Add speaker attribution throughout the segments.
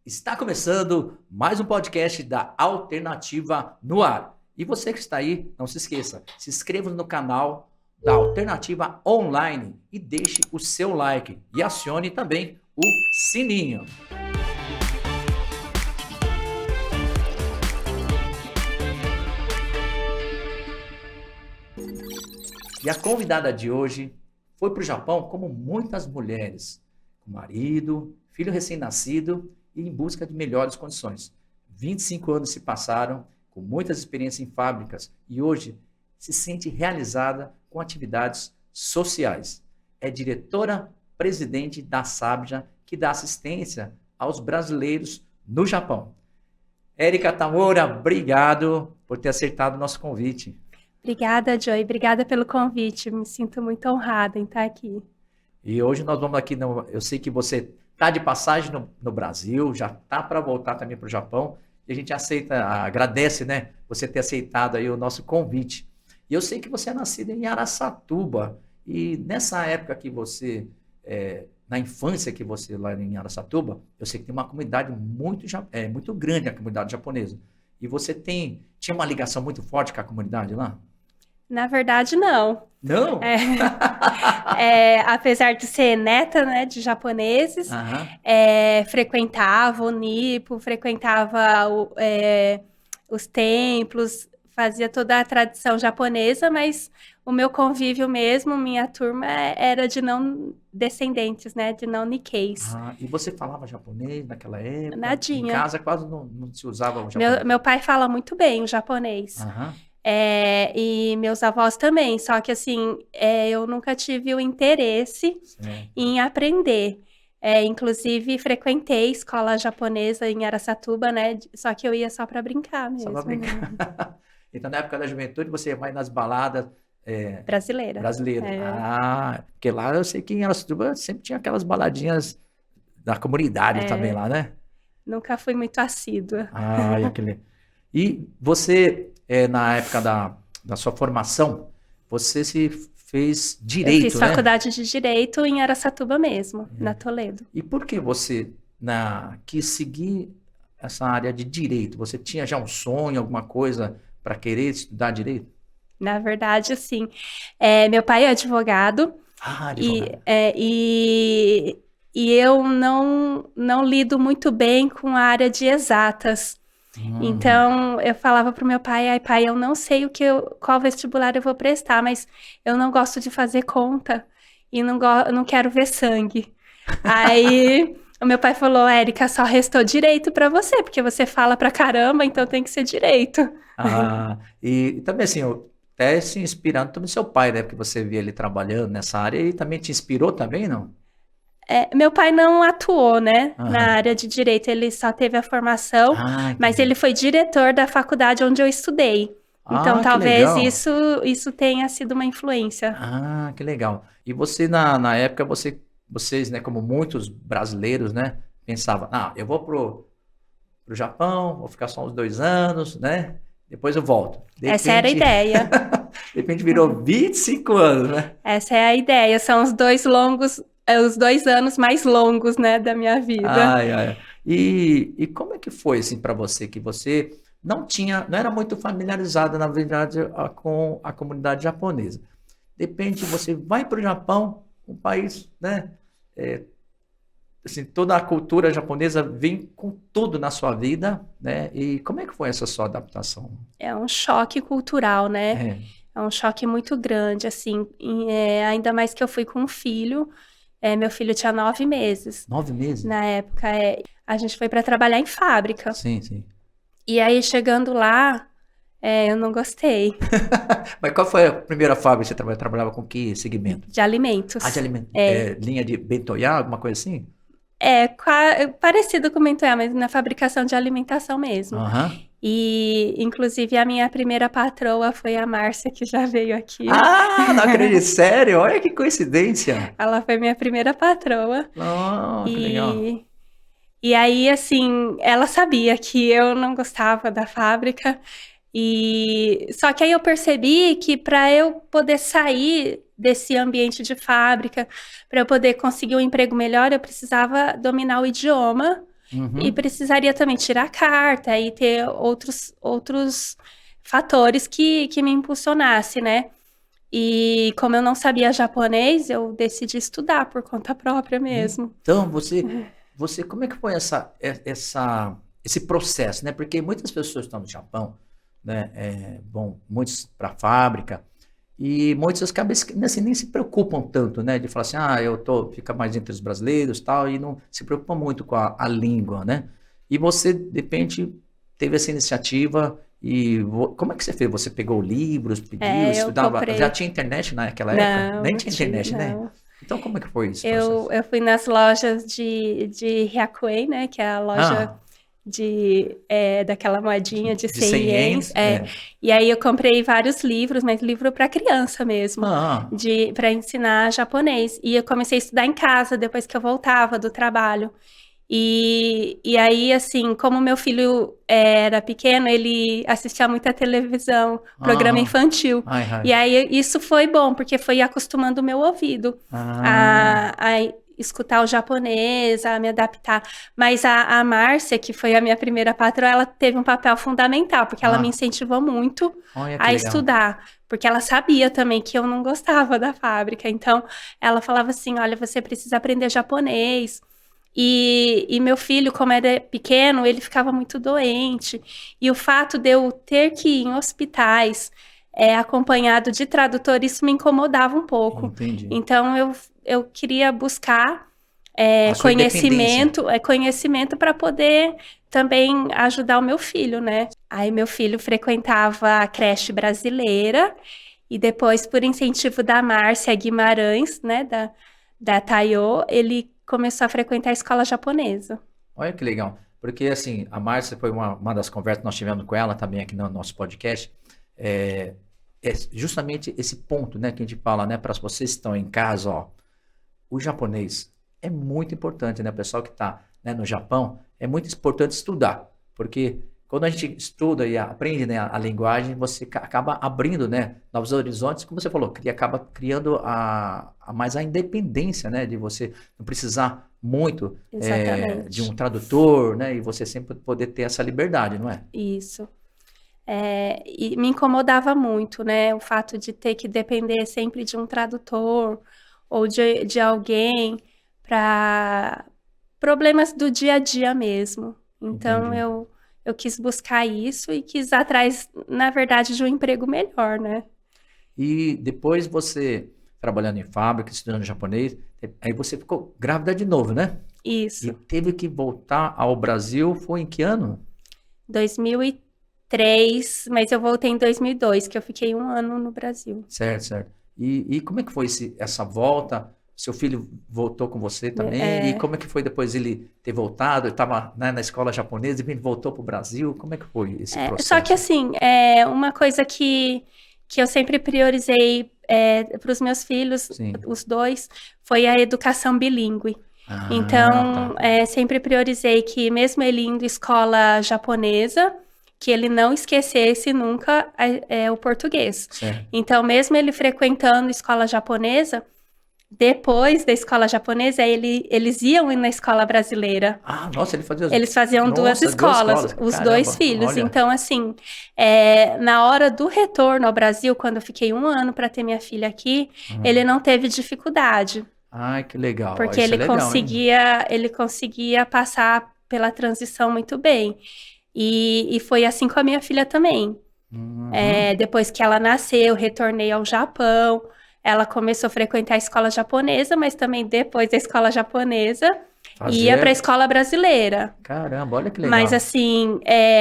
Speaker 1: Está começando mais um podcast da Alternativa no Ar. E você que está aí, não se esqueça, se inscreva no canal da Alternativa Online e deixe o seu like e acione também o sininho. E a convidada de hoje foi para o Japão como muitas mulheres, com marido, filho recém-nascido e em busca de melhores condições. 25 anos se passaram, com muitas experiências em fábricas, e hoje se sente realizada com atividades sociais. É diretora-presidente da Sabja, que dá assistência aos brasileiros no Japão. Érica Tamura, obrigado por ter aceitado o nosso convite.
Speaker 2: Obrigada, Joy. Obrigada pelo convite. Me sinto muito honrada em estar aqui.
Speaker 1: E hoje nós vamos aqui, eu sei que você está de passagem no Brasil, já está para voltar também para o Japão, e a gente agradece, né, você ter aceitado aí o nosso convite. E eu sei que você é nascida em Araçatuba, e nessa época que você, na infância que você lá em Araçatuba, eu sei que tem uma comunidade muito grande, a comunidade japonesa. E você tinha uma ligação muito forte com a comunidade lá?
Speaker 2: Na verdade, não.
Speaker 1: Não?
Speaker 2: Apesar de ser neta, né, de japoneses, frequentava o Nipo, frequentava os templos, fazia toda a tradição japonesa, mas o meu convívio mesmo, minha turma, era de não descendentes, né, de não Nikkeis.
Speaker 1: E você falava japonês naquela época?
Speaker 2: Nadinha.
Speaker 1: Em casa quase não se usava o japonês.
Speaker 2: Meu pai fala muito bem o japonês. E meus avós também, só que assim, eu nunca tive o interesse em aprender. Inclusive, frequentei escola japonesa em Araçatuba, né? Só que eu ia só para brincar mesmo.
Speaker 1: Só para brincar. Então, na época da juventude, você ia mais nas baladas brasileiras. Porque lá eu sei que em Araçatuba sempre tinha aquelas baladinhas da comunidade também lá, né?
Speaker 2: Nunca fui muito assídua.
Speaker 1: E você, na época da sua formação, você se fez direito, né?
Speaker 2: Eu fiz faculdade de Direito em Araçatuba mesmo, na Toledo.
Speaker 1: E por que você quis seguir essa área de Direito? Você tinha já um sonho, alguma coisa para querer estudar Direito?
Speaker 2: Na verdade, assim, meu pai é advogado.
Speaker 1: Advogado.
Speaker 2: E eu não lido muito bem com a área de exatas. Então, eu falava pro meu pai, pai, eu não sei qual vestibular eu vou prestar, mas eu não gosto de fazer conta e não quero ver sangue. Aí, o meu pai falou, Érica, só restou direito pra você, porque você fala pra caramba, então tem que ser direito.
Speaker 1: E também assim, até se inspirando também no seu pai, né? Porque você via ele trabalhando nessa área e também te inspirou também, não?
Speaker 2: Meu pai não atuou, né, na área de Direito, ele só teve a formação, mas ele foi diretor da faculdade onde eu estudei. Então, talvez isso tenha sido uma influência.
Speaker 1: Que legal. E você, na época, vocês, né, como muitos brasileiros, né, pensavam, eu vou pro Japão, vou ficar só uns 2 anos, né, depois eu volto.
Speaker 2: Essa era a ideia.
Speaker 1: De repente virou 25 anos, né?
Speaker 2: Essa é a ideia, são os 2 anos mais longos, né, da minha vida.
Speaker 1: E como é que foi, assim, para você, que você não era muito familiarizada, na verdade, com a comunidade japonesa. De repente, você vai para o Japão, um país, né, assim, toda a cultura japonesa vem com tudo na sua vida, né, e como é que foi essa sua adaptação?
Speaker 2: É um choque cultural, né? É um choque muito grande, assim, ainda mais que eu fui com um filho. Meu filho tinha 9 meses.
Speaker 1: 9 meses?
Speaker 2: Na época, a gente foi para trabalhar em fábrica.
Speaker 1: Sim.
Speaker 2: E aí, chegando lá, eu não gostei.
Speaker 1: Mas qual foi a primeira fábrica que você trabalhava com que segmento?
Speaker 2: De alimentos.
Speaker 1: De alimentos. Linha de bentoyá, alguma coisa assim?
Speaker 2: Parecido com o bentoyá, mas na fabricação de alimentação mesmo. E, inclusive, a minha primeira patroa foi a Márcia, que já veio aqui.
Speaker 1: Não acredito, sério? Olha que coincidência.
Speaker 2: Ela foi minha primeira patroa.
Speaker 1: Que legal.
Speaker 2: E aí, assim, ela sabia que eu não gostava da fábrica. Só que aí eu percebi que para eu poder sair desse ambiente de fábrica, para eu poder conseguir um emprego melhor, eu precisava dominar o idioma e precisaria também tirar carta e ter outros fatores que me impulsionasse, né? E como eu não sabia japonês, eu decidi estudar por conta própria mesmo.
Speaker 1: Então, você como é que foi esse processo, né? Porque muitas pessoas estão no Japão, né? Bom, muitos para a fábrica, e muitos acabam assim, nem se preocupam tanto, né? De falar assim, fica mais entre os brasileiros e tal, e não se preocupa muito com a língua, né? E você, de repente, teve essa iniciativa e como é que você fez? Você pegou livros, pediu,
Speaker 2: Eu
Speaker 1: estudava?
Speaker 2: comprei.
Speaker 1: Já tinha internet naquela época?
Speaker 2: Não,
Speaker 1: Nem
Speaker 2: não
Speaker 1: tinha
Speaker 2: tinha,
Speaker 1: internet, né?
Speaker 2: não.
Speaker 1: Então, como é que foi esse processo?
Speaker 2: Eu fui nas lojas de Hyakuen, né? Que é a loja daquela moedinha de 100
Speaker 1: 100
Speaker 2: ienes.
Speaker 1: ienes,
Speaker 2: E aí eu comprei vários livros, mas livro para criança mesmo, para ensinar japonês. E eu comecei a estudar em casa depois que eu voltava do trabalho. E aí, assim, como meu filho era pequeno, ele assistia muita televisão, programa infantil. E aí isso foi bom, porque foi acostumando o meu ouvido a escutar o japonês, a me adaptar. Mas a Márcia, que foi a minha primeira patroa, ela teve um papel fundamental, porque ela me incentivou muito a estudar. Porque ela sabia também que eu não gostava da fábrica. Então, ela falava assim, olha, você precisa aprender japonês. E meu filho, como era pequeno, ele ficava muito doente. E o fato de eu ter que ir em hospitais acompanhado de tradutor, isso me incomodava um pouco.
Speaker 1: Entendi.
Speaker 2: Então, eu queria buscar conhecimento para poder também ajudar o meu filho, né? Aí meu filho frequentava a creche brasileira e depois, por incentivo da Márcia Guimarães, né, da Taiyo, ele começou a frequentar a escola japonesa.
Speaker 1: Olha que legal, porque assim, a Márcia foi uma das conversas que nós tivemos com ela também aqui no nosso podcast, é justamente esse ponto, né, que a gente fala, né, para vocês que estão em casa, ó, o japonês é muito importante, né, o pessoal que está, né, no Japão, é muito importante estudar, porque quando a gente estuda e aprende, né, a linguagem, você acaba abrindo, né, novos horizontes, como você falou, acaba criando mais a independência, né, de você não precisar muito de um tradutor, né, e você sempre poder ter essa liberdade, não é?
Speaker 2: Isso. E me incomodava muito, né, o fato de ter que depender sempre de um tradutor ou de alguém para problemas do dia a dia mesmo. Então, eu quis buscar isso e quis atrás, na verdade, de um emprego melhor, né?
Speaker 1: E depois você, trabalhando em fábrica, estudando japonês, aí você ficou grávida de novo, né?
Speaker 2: Isso.
Speaker 1: E teve que voltar ao Brasil, foi em que ano?
Speaker 2: 2003, mas eu voltei em 2002, que eu fiquei 1 ano no Brasil.
Speaker 1: Certo, certo. E como é que foi essa volta? Seu filho voltou com você também? E como é que foi depois ele ter voltado? Ele estava, né, na escola japonesa e voltou para o Brasil? Como é que foi esse processo?
Speaker 2: Só que assim, uma coisa que eu sempre priorizei para os meus filhos, os dois, foi a educação bilíngue. Então, sempre priorizei que mesmo ele indo escola japonesa, que ele não esquecesse nunca o português.
Speaker 1: Certo.
Speaker 2: Então, mesmo ele frequentando escola japonesa, depois da escola japonesa, eles iam na escola brasileira.
Speaker 1: Nossa,
Speaker 2: eles faziam duas escolas, os
Speaker 1: Caramba,
Speaker 2: dois filhos.
Speaker 1: olha.
Speaker 2: Então, assim, na hora do retorno ao Brasil, quando eu fiquei 1 ano para ter minha filha aqui, ele não teve dificuldade.
Speaker 1: Ai, que legal.
Speaker 2: Porque
Speaker 1: Isso
Speaker 2: ele conseguia passar pela transição muito bem. E foi assim com a minha filha também. Depois que ela nasceu, eu retornei ao Japão. Ela começou a frequentar a escola japonesa, mas também depois da escola japonesa, ia para a escola brasileira.
Speaker 1: Caramba, olha que legal.
Speaker 2: Mas assim,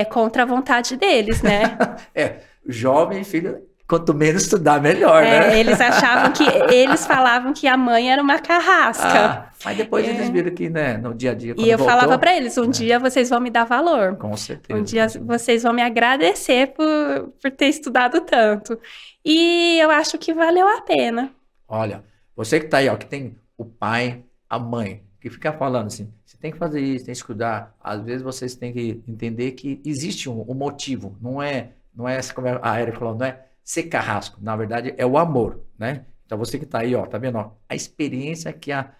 Speaker 2: contra a vontade deles, né?
Speaker 1: Jovem filho, quanto menos estudar, melhor, né?
Speaker 2: Eles falavam que a mãe era uma carrasca.
Speaker 1: Mas depois eles viram que, né, no dia a dia, quando
Speaker 2: E eu
Speaker 1: voltou,
Speaker 2: falava para eles, um dia vocês vão me dar valor.
Speaker 1: Com certeza.
Speaker 2: Um dia vocês vão me agradecer por ter estudado tanto. E eu acho que valeu a pena.
Speaker 1: Olha, você que tá aí, ó, que tem o pai, a mãe, que fica falando assim, você tem que fazer isso, tem que estudar. Às vezes vocês têm que entender que existe um motivo. Não é como a Erika falou, não é ser carrasco. Na verdade, é o amor, né? Então você que tá aí, ó, tá vendo? Ó, a experiência que a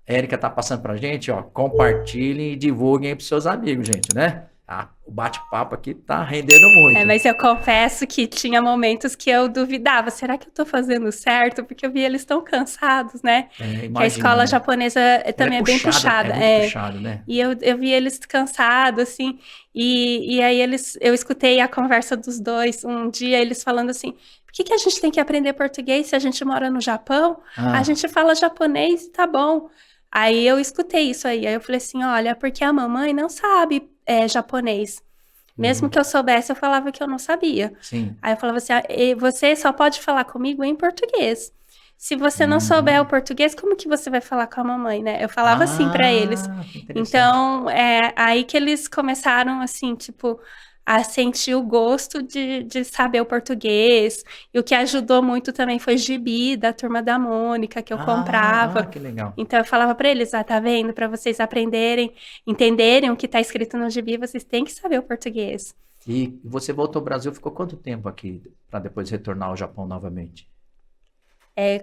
Speaker 1: A Érica tá passando pra gente, ó, compartilhem e divulguem aí pros seus amigos, gente, né? Ah, o bate-papo aqui tá rendendo muito.
Speaker 2: Mas eu confesso que tinha momentos que eu duvidava, será que eu tô fazendo certo? Porque eu vi eles tão cansados, né? Que a
Speaker 1: Imagina,
Speaker 2: escola
Speaker 1: né?
Speaker 2: japonesa também é bem puxada.
Speaker 1: É muito puxado, né?
Speaker 2: E eu vi eles cansados, assim, e aí eu escutei a conversa dos dois, um dia eles falando assim, por que a gente tem que aprender português se a gente mora no Japão? A gente fala japonês e tá bom. Aí eu escutei isso aí eu falei assim, olha, porque a mamãe não sabe japonês. Mesmo que eu soubesse, eu falava que eu não sabia.
Speaker 1: Sim.
Speaker 2: Aí eu falava assim, você só pode falar comigo em português. Se você não souber o português, como que você vai falar com a mamãe, né? Eu falava assim pra eles. Então, aí que eles começaram, assim, tipo, a sentir o gosto de saber o português. E o que ajudou muito também foi gibi da Turma da Mônica, que eu comprava.
Speaker 1: Que legal.
Speaker 2: Então, eu falava pra eles, tá vendo? Pra vocês aprenderem, entenderem o que tá escrito no gibi, vocês têm que saber o português.
Speaker 1: E você voltou ao Brasil, ficou quanto tempo aqui para depois retornar ao Japão novamente?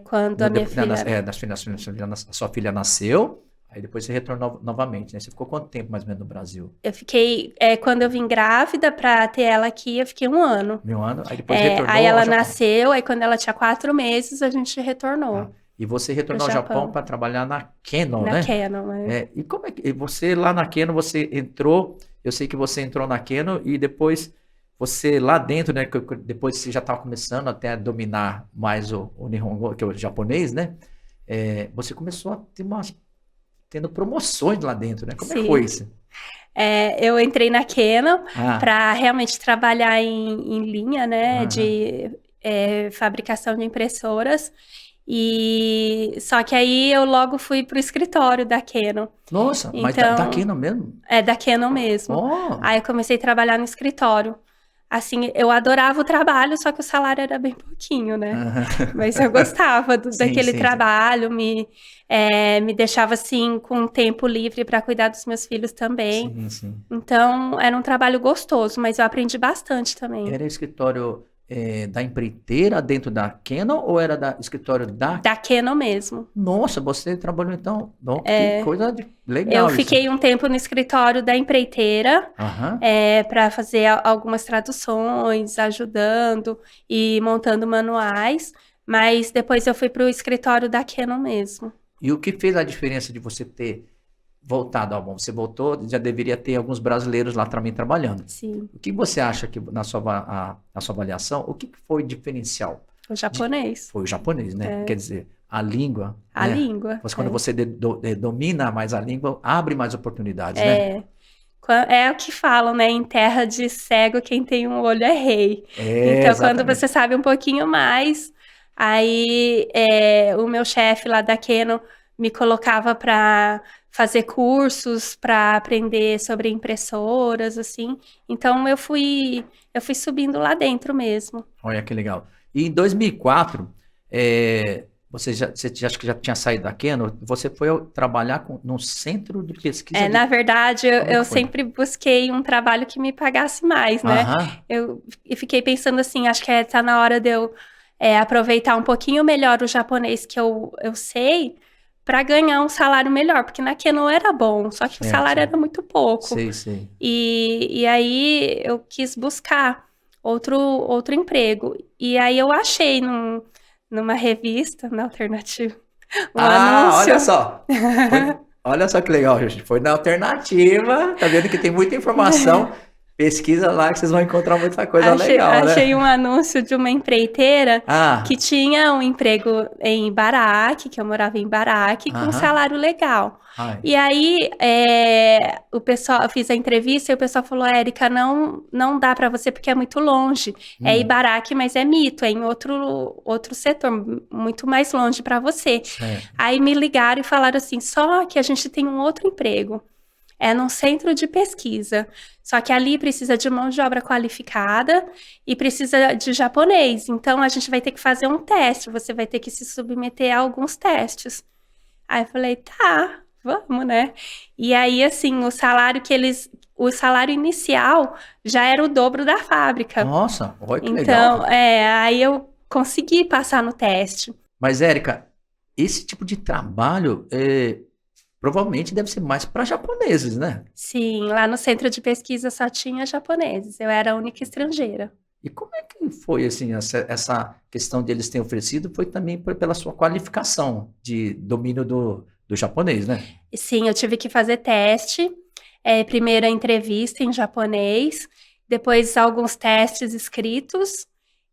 Speaker 2: Quando a minha filha...
Speaker 1: A sua filha nasceu, aí depois você retornou novamente, né? Você ficou quanto tempo mais ou menos no Brasil?
Speaker 2: Eu fiquei... quando eu vim grávida pra ter ela aqui, eu fiquei 1 ano.
Speaker 1: 1 ano? Aí depois retornou
Speaker 2: aí ela
Speaker 1: ao Japão.
Speaker 2: nasceu, aí quando ela tinha 4 meses, a gente retornou.
Speaker 1: E você retornou ao Japão para trabalhar na Canon, né?
Speaker 2: Na Canon,
Speaker 1: E como é que você lá na Canon, você entrou, eu sei que você entrou na Canon e depois você lá dentro, né, depois você já estava começando até a dominar mais o Nihongo, que é o japonês, né? Você começou a ter tendo promoções lá dentro, né? Como é que foi isso?
Speaker 2: Eu entrei na Canon para realmente trabalhar em linha, né, de fabricação de impressoras. E só que aí eu logo fui pro escritório da Canon.
Speaker 1: Nossa,
Speaker 2: então,
Speaker 1: mas da Canon mesmo?
Speaker 2: Da Canon mesmo. Aí eu comecei a trabalhar no escritório. Assim, eu adorava o trabalho, só que o salário era bem pouquinho, né? Mas eu gostava daquele trabalho, me deixava assim com tempo livre para cuidar dos meus filhos também.
Speaker 1: Sim.
Speaker 2: Então, era um trabalho gostoso, mas eu aprendi bastante também.
Speaker 1: Era escritório da empreiteira dentro da Canon ou era da escritório da...
Speaker 2: Da Canon mesmo.
Speaker 1: Nossa, você trabalhou então... que coisa legal.
Speaker 2: Eu fiquei um tempo no escritório da empreiteira para fazer algumas traduções, ajudando e montando manuais, mas depois eu fui para o escritório da Canon mesmo.
Speaker 1: E o que fez a diferença de você ter voltado ao bom? Você voltou, já deveria ter alguns brasileiros lá também trabalhando.
Speaker 2: Sim.
Speaker 1: O que você acha que, na sua avaliação, o que foi diferencial?
Speaker 2: O japonês.
Speaker 1: Foi o japonês, né? Quer dizer, a língua.
Speaker 2: A língua.
Speaker 1: Quando você domina mais a língua, abre mais oportunidades, né?
Speaker 2: É o que falam, né? Em terra de cego, quem tem um olho é rei. Então,
Speaker 1: exatamente.
Speaker 2: Quando você sabe um pouquinho mais, aí o meu chefe lá da Canon me colocava para fazer cursos, para aprender sobre impressoras, assim. Então, eu fui subindo lá dentro mesmo.
Speaker 1: Olha que legal. E em 2004, você acha que já tinha saído da Canon? Você foi trabalhar num centro de pesquisa?
Speaker 2: Na verdade, eu sempre busquei um trabalho que me pagasse mais, né? Eu fiquei pensando assim, acho que tá na hora de eu aproveitar um pouquinho melhor o japonês que eu sei para ganhar um salário melhor, porque na Canon era bom, só que o salário era muito pouco.
Speaker 1: Sei.
Speaker 2: E aí eu quis buscar outro emprego. E aí eu achei numa revista, na Alternativa, anúncio.
Speaker 1: Olha só! Olha só que legal, gente. Foi na Alternativa, tá vendo que tem muita informação. Pesquisa lá que vocês vão encontrar muita coisa legal, né?
Speaker 2: Achei um anúncio de uma empreiteira que tinha um emprego em Ibaraki, que eu morava em Ibaraki, com um salário legal. E aí, o pessoal, eu fiz a entrevista e o pessoal falou, Érica, não dá para você porque é muito longe. É Ibaraki, mas é mito, é em outro setor, muito mais longe para você. Aí me ligaram e falaram assim, só que a gente tem um outro emprego. É num centro de pesquisa. Só que ali precisa de mão de obra qualificada e precisa de japonês. Então, a gente vai ter que fazer um teste. Você vai ter que se submeter a alguns testes. Aí eu falei, tá, vamos, né? E aí, assim, o salário inicial já era o dobro da fábrica.
Speaker 1: Nossa, olha que legal.
Speaker 2: Então, aí eu consegui passar no teste.
Speaker 1: Mas, Érica, esse tipo de trabalho... provavelmente deve ser mais para japoneses, né?
Speaker 2: Sim, lá no centro de pesquisa só tinha japoneses, eu era a única estrangeira.
Speaker 1: E como é que foi, assim, essa questão de eles terem oferecido foi também pela sua qualificação de domínio do japonês, né?
Speaker 2: E sim, eu tive que fazer teste, primeiro a entrevista em japonês, depois alguns testes escritos,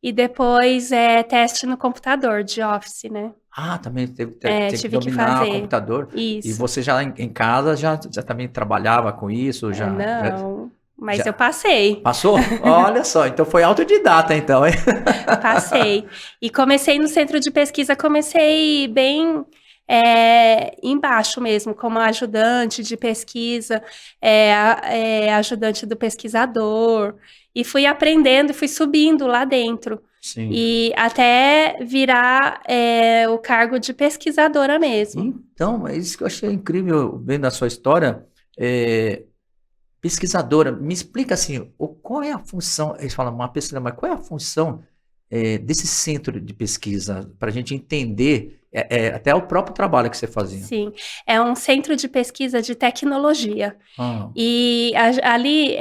Speaker 2: e depois teste no computador de Office, né?
Speaker 1: Ah, também teve que
Speaker 2: Tive que
Speaker 1: dominar o
Speaker 2: fazer.
Speaker 1: computador. E
Speaker 2: Isso.
Speaker 1: você já em casa já também trabalhava com isso,
Speaker 2: Não, mas eu
Speaker 1: já
Speaker 2: passei.
Speaker 1: passou? Olha só, então foi autodidata então, hein?
Speaker 2: Passei. E comecei no centro de pesquisa, comecei bem embaixo mesmo, como ajudante de pesquisa, ajudante do pesquisador. E fui aprendendo e fui subindo lá dentro.
Speaker 1: Sim.
Speaker 2: E até virar o cargo de pesquisadora mesmo.
Speaker 1: Então, é isso que eu achei incrível vendo a sua história. Pesquisadora, me explica assim, qual é a função, eles falam uma pesquisa, mas qual é a função desse centro de pesquisa, para a gente entender até o próprio trabalho que você fazia.
Speaker 2: Sim, é um centro de pesquisa de tecnologia.
Speaker 1: Ah,
Speaker 2: E ali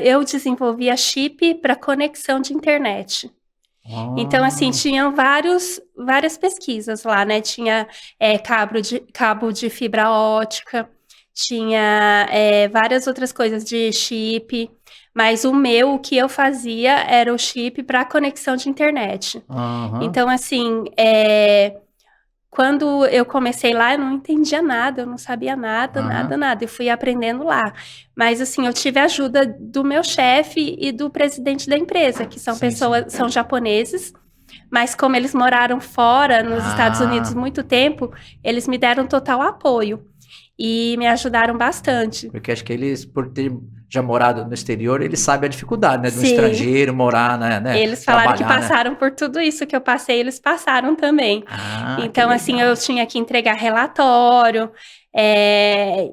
Speaker 2: eu desenvolvia chip para conexão de internet. Então, assim,
Speaker 1: ah,
Speaker 2: tinham várias pesquisas lá, né? Tinha cabo de fibra ótica, tinha várias outras coisas de chip, mas o que eu fazia era o chip para conexão de internet.
Speaker 1: aham,
Speaker 2: Então, assim, quando eu comecei lá, eu não entendia nada, eu não sabia nada, nada,
Speaker 1: aham.
Speaker 2: nada. Eu fui aprendendo lá. Mas, assim, eu tive a ajuda do meu chefe e do presidente da empresa, que são
Speaker 1: Sim, sim.
Speaker 2: são japoneses. Mas como eles moraram fora, nos Estados Unidos,
Speaker 1: Ah,
Speaker 2: muito tempo, eles me deram total apoio. E me ajudaram bastante.
Speaker 1: porque acho que eles, por ter já morado no exterior, eles sabem a dificuldade, né, de um
Speaker 2: Sim,
Speaker 1: estrangeiro morar, né,
Speaker 2: eles falaram que
Speaker 1: trabalhar, né?
Speaker 2: passaram por tudo isso que eu passei, eles passaram também.
Speaker 1: Ah, que
Speaker 2: Então, assim, eu
Speaker 1: legal.
Speaker 2: tinha que entregar relatório,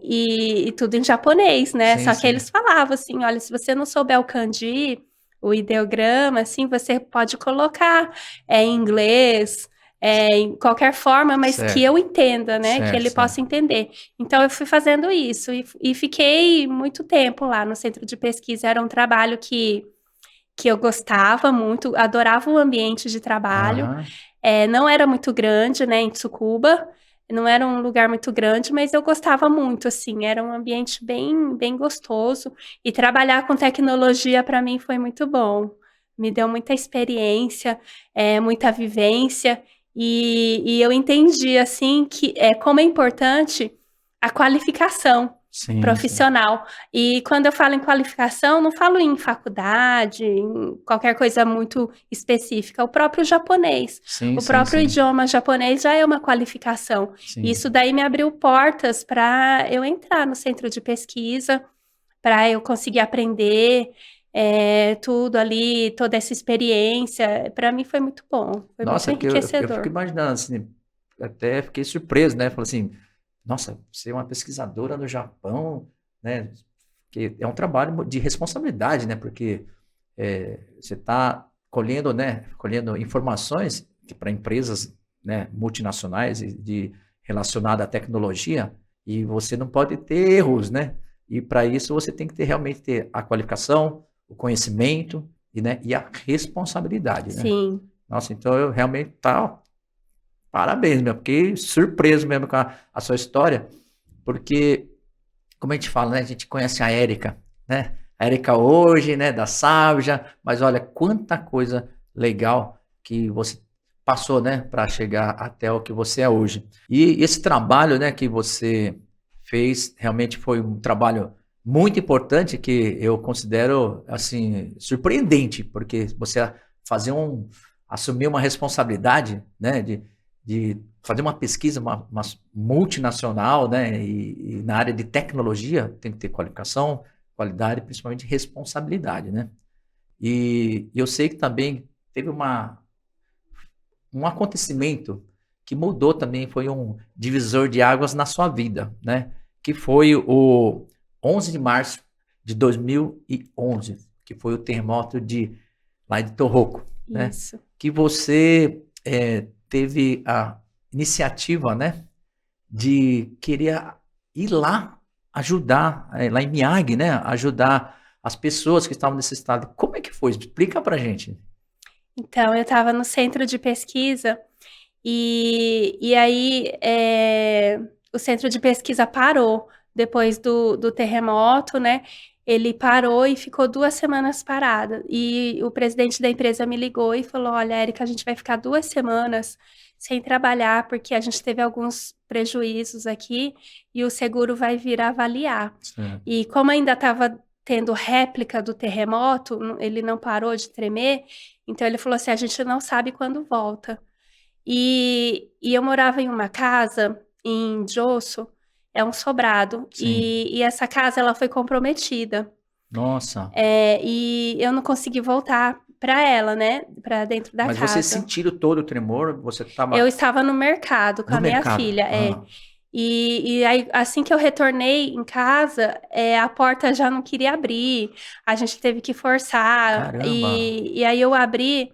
Speaker 2: e tudo em japonês, né?
Speaker 1: Sim,
Speaker 2: Só que
Speaker 1: sim.
Speaker 2: eles falavam assim, olha, se você não souber o kanji, o ideograma, assim, você pode colocar em inglês, em qualquer forma, mas que
Speaker 1: Certo,
Speaker 2: eu entenda, né? Que
Speaker 1: certo,
Speaker 2: ele
Speaker 1: certo.
Speaker 2: possa entender. Então, eu fui fazendo isso e fiquei muito tempo lá no centro de pesquisa. Era um trabalho que eu gostava muito, adorava o ambiente de trabalho.
Speaker 1: Aham.
Speaker 2: Não era muito grande, né, em Tsukuba, não era um lugar muito grande, mas eu gostava muito, assim, era um ambiente bem, bem gostoso. E trabalhar com tecnologia para mim foi muito bom. Me deu muita experiência, muita vivência, e eu entendi, assim, que como é importante a qualificação
Speaker 1: Sim, sim.
Speaker 2: profissional. E quando eu falo em qualificação, não falo em faculdade, em qualquer coisa muito específica. O próprio japonês,
Speaker 1: Sim,
Speaker 2: o
Speaker 1: sim,
Speaker 2: próprio
Speaker 1: sim.
Speaker 2: idioma japonês já é uma qualificação.
Speaker 1: Sim.
Speaker 2: Isso daí me abriu portas para eu entrar no centro de pesquisa, para eu conseguir aprender tudo ali, toda essa experiência. Para mim foi muito bom, foi muito
Speaker 1: Nossa, que eu fico
Speaker 2: enriquecedor.
Speaker 1: imaginando, assim, até fiquei surpreso, né? Falei assim, nossa, você é uma pesquisadora no Japão, né? Que é um trabalho de responsabilidade, né? Porque você está colhendo, né? Colhendo informações para empresas, né? Multinacionais relacionadas à tecnologia e você não pode ter erros, né? E para isso você tem que realmente ter a qualificação, o conhecimento e a responsabilidade, né?
Speaker 2: Sim,
Speaker 1: Nossa, então eu realmente parabéns, meu, fiquei surpreso mesmo com a sua história, porque, como a gente fala, né, a gente conhece a Érica, né, a Érica hoje, né, da Sabja, mas olha quanta coisa legal que você passou, né, para chegar até o que você é hoje. E esse trabalho, né, que você fez, realmente foi um trabalho muito importante que eu considero, assim, surpreendente, porque você fazer assumir uma responsabilidade, né, de fazer uma pesquisa, uma multinacional, né, e na área de tecnologia tem que ter qualificação, qualidade, principalmente responsabilidade, né? E eu sei que também teve um acontecimento que mudou também, foi um divisor de águas na sua vida, né? Que foi o 11 de março de 2011, que foi o terremoto lá de Tohoku, né?
Speaker 2: isso.
Speaker 1: Que você teve a iniciativa, né, de querer ir lá ajudar, lá em Miyagi, né? Ajudar as pessoas que estavam nesse estado. Como é que foi? Explica pra gente.
Speaker 2: Então, eu estava no centro de pesquisa e aí o centro de pesquisa parou depois do terremoto, né? Ele parou e ficou 2 semanas parado. E o presidente da empresa me ligou e falou: Olha, Érica, a gente vai ficar 2 semanas sem trabalhar porque a gente teve alguns prejuízos aqui e o seguro vai vir avaliar.
Speaker 1: Certo.
Speaker 2: E como ainda estava tendo réplica do terremoto, ele não parou de tremer, então ele falou assim: a gente não sabe quando volta. E eu morava em uma casa em Josso, é um sobrado,
Speaker 1: Sim.
Speaker 2: e essa casa ela foi comprometida.
Speaker 1: Nossa.
Speaker 2: E eu não consegui voltar para ela, né? Para dentro da
Speaker 1: Mas vocês
Speaker 2: casa.
Speaker 1: sentiram todo o tremor? Você
Speaker 2: Eu
Speaker 1: estava
Speaker 2: estava no mercado com
Speaker 1: no
Speaker 2: a minha
Speaker 1: mercado?
Speaker 2: filha,
Speaker 1: Ah,
Speaker 2: E aí, assim que eu retornei em casa, a porta já não queria abrir, a gente teve que forçar.
Speaker 1: caramba.
Speaker 2: E aí eu abri,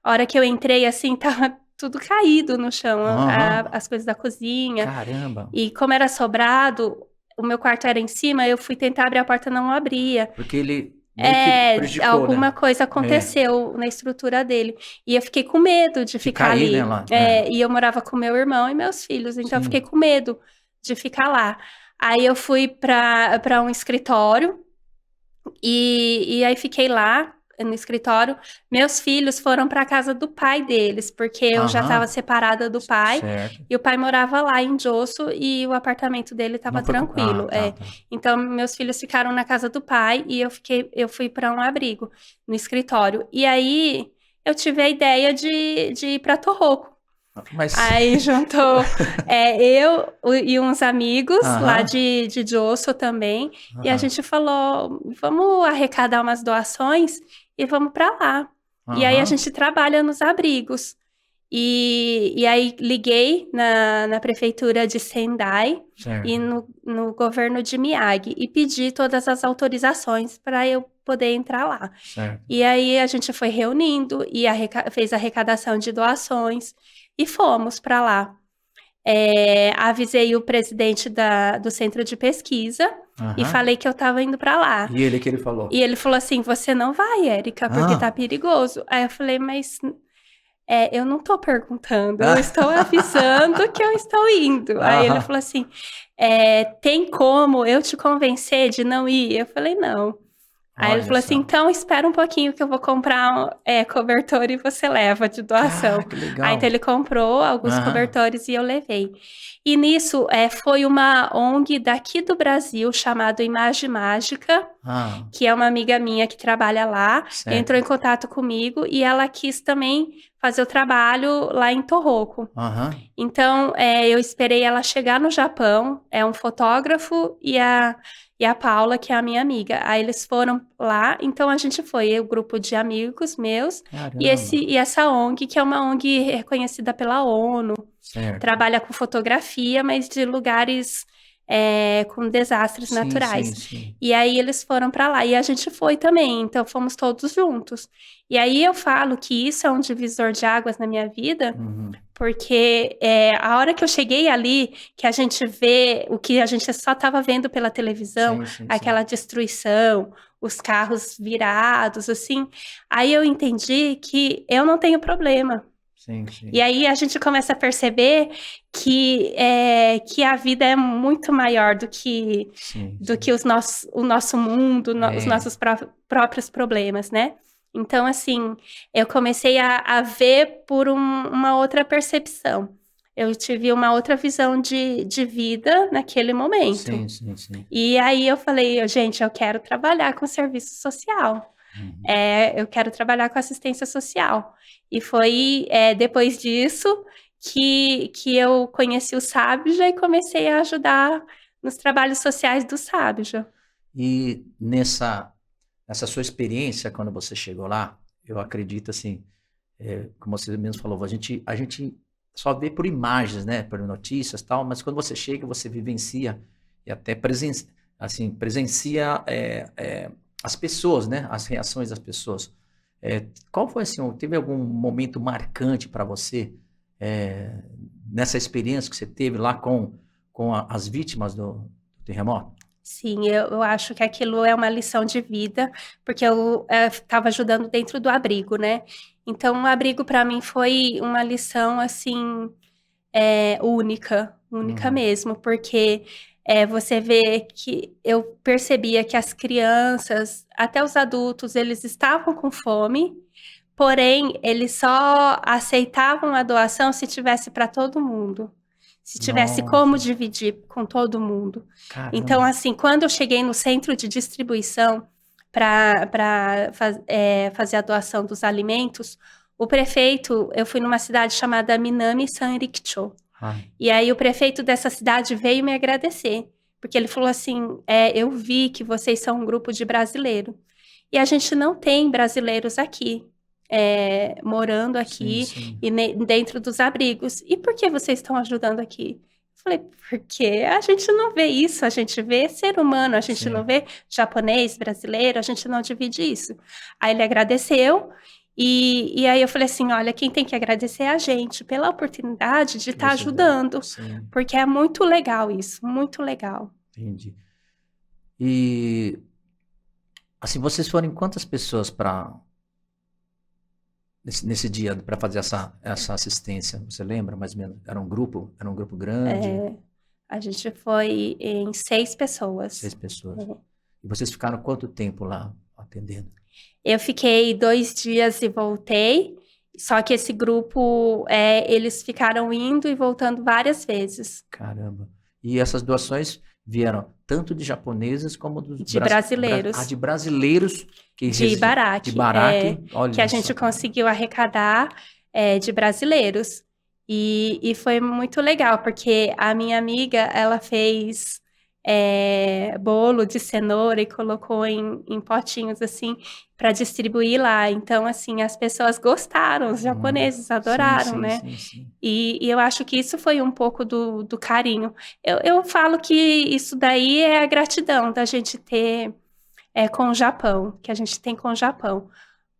Speaker 2: a hora que eu entrei, assim, tava tudo caído no chão,
Speaker 1: Aham.
Speaker 2: as coisas da cozinha.
Speaker 1: Caramba.
Speaker 2: E como era sobrado, o meu quarto era em cima, eu fui tentar abrir a porta, não abria.
Speaker 1: Porque ele meio que prejudicou,
Speaker 2: Alguma
Speaker 1: né?
Speaker 2: coisa
Speaker 1: É.
Speaker 2: aconteceu na estrutura dele. E eu fiquei com medo de
Speaker 1: De
Speaker 2: ficar
Speaker 1: cair, né,
Speaker 2: ali.
Speaker 1: lá. É.
Speaker 2: E eu morava com meu irmão e meus filhos, então eu fiquei
Speaker 1: Sim.
Speaker 2: com medo de ficar lá. Aí eu fui para um escritório e aí fiquei lá no escritório. Meus filhos foram para a casa do pai deles, porque eu já estava
Speaker 1: Aham.
Speaker 2: separada do pai.
Speaker 1: Certo.
Speaker 2: E o pai morava lá em Josso e o apartamento dele
Speaker 1: Não
Speaker 2: estava
Speaker 1: foi com... Ah,
Speaker 2: tranquilo.
Speaker 1: tá, tá.
Speaker 2: Então, meus filhos ficaram na casa do pai e eu fui para um abrigo no escritório. E aí eu tive a ideia de ir para Torroco.
Speaker 1: Mas...
Speaker 2: Aí juntou e uns amigos lá
Speaker 1: Aham.
Speaker 2: de Josso também. E a
Speaker 1: Aham.
Speaker 2: gente falou: vamos arrecadar umas doações e vamos para lá. E aí a
Speaker 1: Aham.
Speaker 2: gente trabalha nos abrigos. E aí liguei na prefeitura de Sendai e
Speaker 1: Certo.
Speaker 2: no governo de Miyagi e pedi todas as autorizações para eu poder entrar lá.
Speaker 1: Certo.
Speaker 2: E aí a gente foi reunindo e fez arrecadação de doações e fomos para lá. Avisei o presidente do centro de pesquisa e
Speaker 1: Aham.
Speaker 2: falei que eu estava indo para lá.
Speaker 1: E ele que ele falou.
Speaker 2: E ele falou assim: Você não vai, Érica, porque tá
Speaker 1: Ah.
Speaker 2: perigoso. Aí eu falei: Mas eu não tô perguntando, eu
Speaker 1: Ah.
Speaker 2: estou avisando que eu estou indo. Aí ele
Speaker 1: Aham.
Speaker 2: falou assim: Tem como eu te convencer de não ir? Eu falei: Não. Aí ele
Speaker 1: Olha
Speaker 2: falou assim:
Speaker 1: só.
Speaker 2: Então espera um pouquinho que eu vou comprar cobertor e você leva de
Speaker 1: Cara,
Speaker 2: doação.
Speaker 1: que
Speaker 2: Aí então
Speaker 1: legal.
Speaker 2: ele comprou alguns
Speaker 1: Aham.
Speaker 2: cobertores e eu levei. E nisso foi uma ONG daqui do Brasil chamada Imagem Mágica,
Speaker 1: Ah,
Speaker 2: que é uma amiga minha que trabalha lá, entrou
Speaker 1: certo.
Speaker 2: em contato comigo e ela quis também fazer o trabalho lá em Torroco.
Speaker 1: Aham.
Speaker 2: Então, eu esperei ela chegar no Japão, é um fotógrafo e a Paula, que é a minha amiga. Aí eles foram lá, então a gente foi, o grupo de amigos meus,
Speaker 1: Caramba.
Speaker 2: e essa ONG, que é uma ONG reconhecida pela ONU,
Speaker 1: Certo.
Speaker 2: trabalha com fotografia, mas de lugares com desastres
Speaker 1: Sim, sim,
Speaker 2: naturais.
Speaker 1: sim.
Speaker 2: E aí eles foram para lá e a gente foi também, então fomos todos juntos. E aí eu falo que isso é um divisor de águas na minha vida,
Speaker 1: Uhum.
Speaker 2: porque a hora que eu cheguei ali, que a gente vê o que a gente só estava vendo pela televisão,
Speaker 1: Sim, sim, sim.
Speaker 2: aquela destruição, os carros virados, assim, aí eu entendi que eu não tenho problema.
Speaker 1: Sim,
Speaker 2: E
Speaker 1: sim.
Speaker 2: aí a gente começa a perceber que a vida é muito maior
Speaker 1: Sim,
Speaker 2: do
Speaker 1: sim.
Speaker 2: que o nosso mundo, os
Speaker 1: É.
Speaker 2: nossos próprios problemas, né? Então, assim, eu comecei a ver por uma outra percepção. Eu tive uma outra visão de vida naquele momento.
Speaker 1: Sim, sim, sim.
Speaker 2: E aí eu falei: Gente, eu quero trabalhar com serviço social.
Speaker 1: Uhum.
Speaker 2: Eu quero trabalhar com assistência social. E foi depois disso que eu conheci o Sábija e comecei a ajudar nos trabalhos sociais do Sábija.
Speaker 1: E nessa sua experiência, quando você chegou lá, eu acredito assim, como você mesmo falou, a gente só vê por imagens, né, por notícias e tal, mas quando você chega, você vivencia e até presencia as pessoas, né, as reações das pessoas. Qual foi assim, teve algum momento marcante para você nessa experiência que você teve lá com as vítimas do terremoto?
Speaker 2: Sim, eu acho que aquilo é uma lição de vida, porque eu estava ajudando dentro do abrigo, né? Então, o abrigo para mim foi uma lição, assim, única mesmo, porque você vê que eu percebia que as crianças, até os adultos, eles estavam com fome, porém, eles só aceitavam a doação se tivesse para todo mundo. Se tivesse como
Speaker 1: Nossa,
Speaker 2: dividir com todo mundo. Então,
Speaker 1: caramba.
Speaker 2: assim, quando eu cheguei no centro de distribuição para fazer a doação dos alimentos, o prefeito, eu fui numa cidade chamada Minami Sanrikicho.
Speaker 1: Ai,
Speaker 2: E aí o prefeito dessa cidade veio me agradecer, porque ele falou assim, eu vi que vocês são um grupo de brasileiro. E a gente não tem brasileiros aqui, morando
Speaker 1: sim,
Speaker 2: aqui
Speaker 1: sim,
Speaker 2: e dentro dos abrigos. E por que vocês estão ajudando aqui? Eu falei, porque a gente não vê isso, a gente vê ser humano, a gente não
Speaker 1: sim.
Speaker 2: vê japonês, brasileiro, a gente não divide isso. Aí ele agradeceu, e aí eu falei assim, olha, quem tem que agradecer é a gente pela oportunidade de
Speaker 1: Que
Speaker 2: estar
Speaker 1: você deu.
Speaker 2: ajudando,
Speaker 1: Sim,
Speaker 2: porque é muito legal isso, muito legal.
Speaker 1: entendi. E, assim, vocês foram em quantas pessoas nesse dia para fazer essa assistência? Você lembra, mais ou menos? Era um grupo grande,
Speaker 2: É, a gente foi em 6 pessoas.
Speaker 1: 6 pessoas.
Speaker 2: É.
Speaker 1: E vocês ficaram quanto tempo lá atendendo?
Speaker 2: Eu fiquei 2 dias e voltei, só que esse grupo, eles ficaram indo e voltando várias vezes,
Speaker 1: Caramba. E essas doações vieram tanto de japoneses como
Speaker 2: de brasileiros,
Speaker 1: de brasileiros
Speaker 2: de
Speaker 1: de
Speaker 2: Ibaraki,
Speaker 1: Baraque.
Speaker 2: que a
Speaker 1: Olha só.
Speaker 2: gente conseguiu arrecadar de brasileiros. E foi muito legal, porque a minha amiga, ela fez bolo de cenoura e colocou em potinhos, assim, para distribuir lá. Então, assim, as pessoas gostaram, os japoneses
Speaker 1: Sim,
Speaker 2: adoraram,
Speaker 1: sim,
Speaker 2: né?
Speaker 1: sim, sim.
Speaker 2: E eu acho que isso foi um pouco do carinho. Eu falo que isso daí é a gratidão da gente ter com o Japão, que a gente tem com o Japão.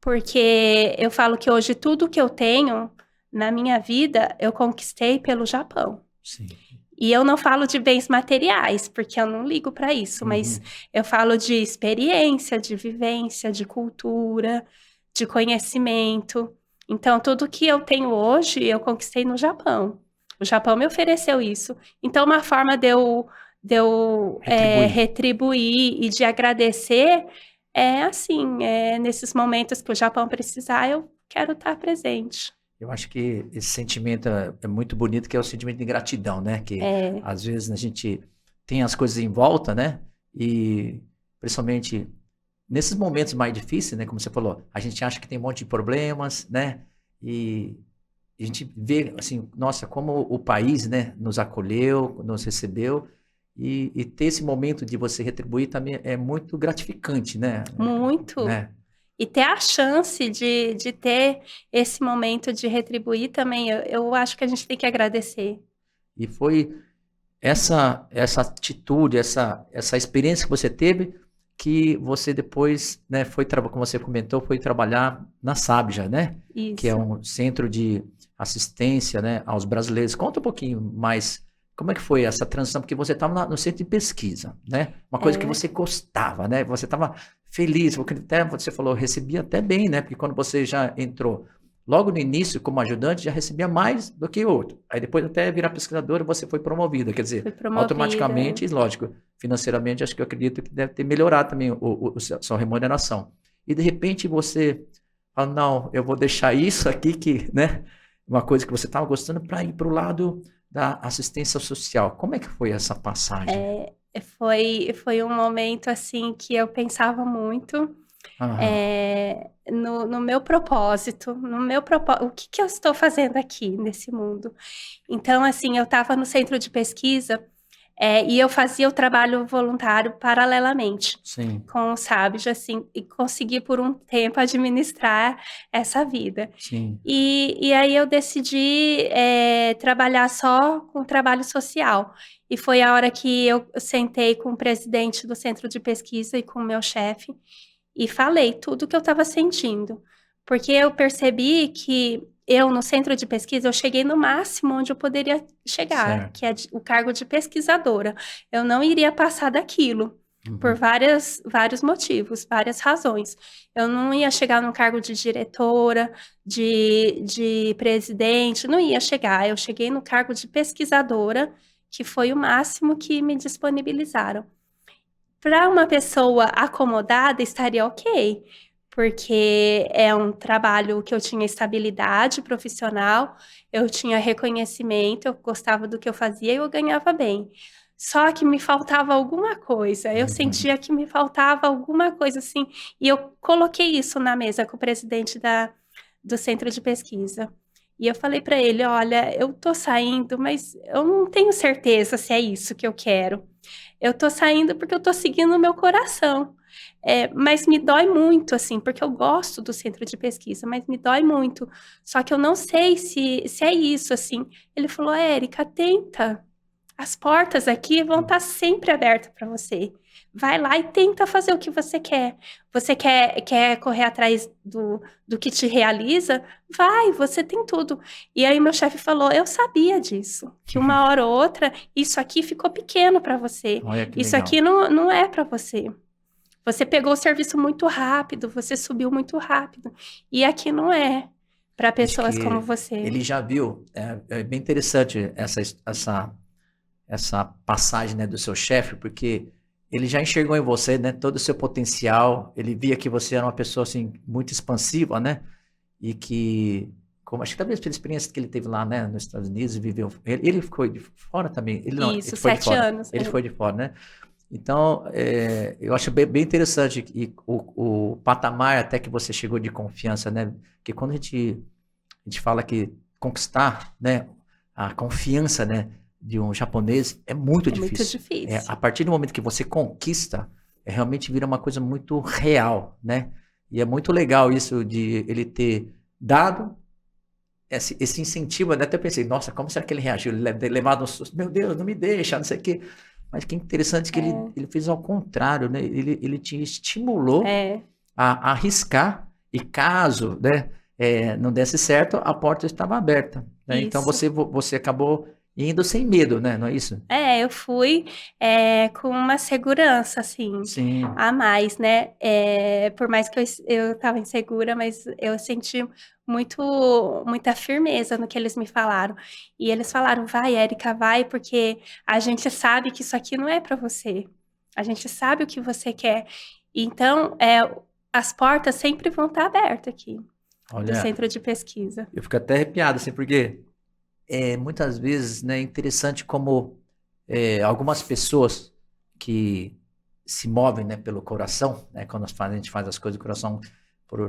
Speaker 2: Porque eu falo que hoje tudo que eu tenho na minha vida eu conquistei pelo Japão.
Speaker 1: Sim.
Speaker 2: E eu não falo de bens materiais, porque eu não ligo para isso, mas
Speaker 1: Uhum.
Speaker 2: eu falo de experiência, de vivência, de cultura, de conhecimento. Então, tudo que eu tenho hoje, eu conquistei no Japão. O Japão me ofereceu isso. Então, uma forma de eu
Speaker 1: Retribuir.
Speaker 2: retribuir e de agradecer é assim, nesses momentos que o Japão precisar, eu quero estar presente.
Speaker 1: Eu acho que esse sentimento é muito bonito, que é o sentimento de gratidão, né? Que
Speaker 2: É,
Speaker 1: às vezes a gente tem as coisas em volta, né? E principalmente nesses momentos mais difíceis, né? Como você falou, a gente acha que tem um monte de problemas, né? E a gente vê assim, nossa, como o país, né, nos acolheu, nos recebeu. E ter esse momento de você retribuir também é muito gratificante, né?
Speaker 2: muito.
Speaker 1: Né?
Speaker 2: E ter a chance de ter esse momento de retribuir também, eu acho que a gente tem que agradecer.
Speaker 1: E foi essa atitude, essa experiência que você teve, que você depois, né, como você comentou, foi trabalhar na Sabja, né? Que é
Speaker 2: Isso.
Speaker 1: um centro de assistência, né, aos brasileiros. Conta um pouquinho mais como é que foi essa transição, porque você estava no centro de pesquisa, né? Uma coisa que
Speaker 2: É,
Speaker 1: você gostava, né? Você estava feliz, porque até você falou, recebia até bem, né? Porque quando você já entrou logo no início como ajudante, já recebia mais do que outro. Aí depois até virar pesquisadora, você foi promovida, quer dizer,
Speaker 2: fui promovida.
Speaker 1: automaticamente, lógico, financeiramente, acho que eu acredito que deve ter melhorado também a sua remuneração. E de repente você fala, não, eu vou deixar isso aqui, que, né, uma coisa que você estava gostando, para ir para o lado da assistência social. Como é que foi essa passagem?
Speaker 2: Foi um momento assim que eu pensava muito
Speaker 1: Aham,
Speaker 2: no meu propósito, o que que eu estou fazendo aqui nesse mundo? Então, assim, eu estava no centro de pesquisa, e eu fazia o trabalho voluntário paralelamente
Speaker 1: sim,
Speaker 2: com o SABJ, assim, e consegui por um tempo administrar essa vida.
Speaker 1: sim,
Speaker 2: E aí eu decidi trabalhar só com trabalho social. E foi a hora que eu sentei com o presidente do centro de pesquisa e com o meu chefe e falei tudo o que eu estava sentindo. Porque eu percebi que eu, no centro de pesquisa, eu cheguei no máximo onde eu poderia chegar,
Speaker 1: Certo.
Speaker 2: que é o cargo de pesquisadora. Eu não iria passar daquilo, por
Speaker 1: Uhum.
Speaker 2: vários motivos, várias razões. Eu não ia chegar no cargo de diretora, de presidente, não ia chegar. Eu cheguei no cargo de pesquisadora, que foi o máximo que me disponibilizaram. Para uma pessoa acomodada, estaria ok, porque é um trabalho que eu tinha estabilidade profissional, eu tinha reconhecimento, eu gostava do que eu fazia e eu ganhava bem. Só que me faltava alguma coisa, eu
Speaker 1: Uhum.
Speaker 2: sentia que me faltava alguma coisa assim, e eu coloquei isso na mesa com o presidente do centro de pesquisa. E eu falei para ele: olha, eu tô saindo, mas eu não tenho certeza se é isso que eu quero. Eu tô saindo porque eu tô seguindo o meu coração. Mas me dói muito, assim, porque eu gosto do centro de pesquisa, mas me dói muito. Só que eu não sei se é isso, assim. Ele falou: Érica, tenta. As portas aqui vão estar sempre abertas para você. Vai lá e tenta fazer o que você quer. Você quer correr atrás do que te realiza? Vai, você tem tudo. E aí meu chefe falou: eu sabia disso, que uma hora ou outra isso aqui ficou pequeno para você.
Speaker 1: Olha que
Speaker 2: Isso
Speaker 1: legal.
Speaker 2: aqui não é para você. Você pegou o serviço muito rápido, você subiu muito rápido. E aqui não é para
Speaker 1: Acho
Speaker 2: pessoas como
Speaker 1: que
Speaker 2: você.
Speaker 1: ele já viu, é bem interessante essa passagem, né, do seu chefe, porque ele já enxergou em você, né, todo o seu potencial, ele via que você era uma pessoa, assim, muito expansiva, né, e que, como, acho que talvez pela experiência que ele teve lá, né, nos Estados Unidos, e viveu, ele ficou de fora também, ele não, ele
Speaker 2: Isso,
Speaker 1: foi de
Speaker 2: 7
Speaker 1: fora,
Speaker 2: anos.
Speaker 1: ele foi de fora, né, então, eu acho bem interessante e o patamar até que você chegou de confiança, né, porque quando a gente fala que conquistar, né, a confiança, né, de um japonês é muito
Speaker 2: É muito
Speaker 1: difícil.
Speaker 2: difícil.
Speaker 1: A partir do momento que você conquista, realmente vira uma coisa muito real, né? E é muito legal isso de ele ter dado esse incentivo. Eu até pensei, nossa, como será que ele reagiu? Ele deve ter levado um susto, meu Deus, não me deixa, não sei o quê. Mas que interessante que
Speaker 2: É,
Speaker 1: ele fez ao contrário, né? Ele te estimulou
Speaker 2: é,
Speaker 1: a arriscar e caso, né, não desse certo, a porta estava aberta, né? Então
Speaker 2: isso.
Speaker 1: você acabou indo sem medo, né? Não é isso?
Speaker 2: Eu fui com uma segurança, assim,
Speaker 1: Sim.
Speaker 2: a mais, né? Por mais que eu estava insegura, mas eu senti muita firmeza no que eles me falaram. E eles falaram: vai, Érica, vai, porque a gente sabe que isso aqui não é para você. A gente sabe o que você quer. Então, as portas sempre vão estar abertas aqui, do
Speaker 1: Olha,
Speaker 2: centro de pesquisa.
Speaker 1: eu fico até arrepiado, assim, porque muitas vezes, né, é interessante como algumas pessoas que se movem, né, pelo coração, né, quando a gente faz as coisas do coração,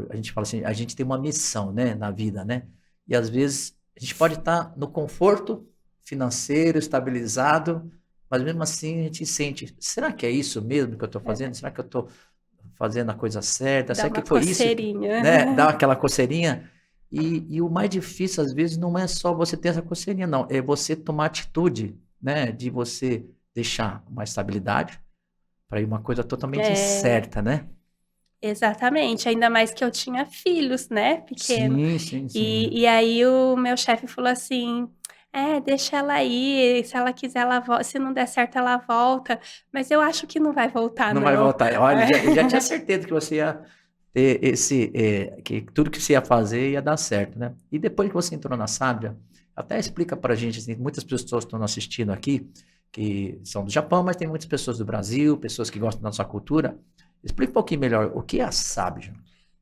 Speaker 1: a gente fala assim, a gente tem uma missão, né, na vida, né? E às vezes a gente pode estar no conforto financeiro, estabilizado, mas mesmo assim a gente sente, será que é isso mesmo que eu estou
Speaker 2: É,
Speaker 1: fazendo? Será que eu estou fazendo a coisa certa?
Speaker 2: dá
Speaker 1: Será que
Speaker 2: uma
Speaker 1: foi isso que,
Speaker 2: coceirinha.
Speaker 1: né, dá aquela coceirinha? E o mais difícil, às vezes, não é só você ter essa coceirinha, não. É você tomar atitude, né? De você deixar uma estabilidade para ir uma coisa totalmente
Speaker 2: É,
Speaker 1: incerta, né?
Speaker 2: exatamente, ainda mais que eu tinha filhos, né, pequeno.
Speaker 1: Sim, sim, sim.
Speaker 2: E aí o meu chefe falou assim: deixa ela aí, se ela quiser, ela volta, se não der certo, ela volta. Mas eu acho que não vai voltar,
Speaker 1: Não vai
Speaker 2: não.
Speaker 1: voltar. Olha, ele já tinha certeza que você ia ter que tudo que você ia fazer ia dar certo, né? E depois que você entrou na Sábia, até explica pra gente, assim, muitas pessoas estão assistindo aqui, que são do Japão, mas tem muitas pessoas do Brasil, pessoas que gostam da nossa cultura. Explica um pouquinho melhor o que é a Sábia.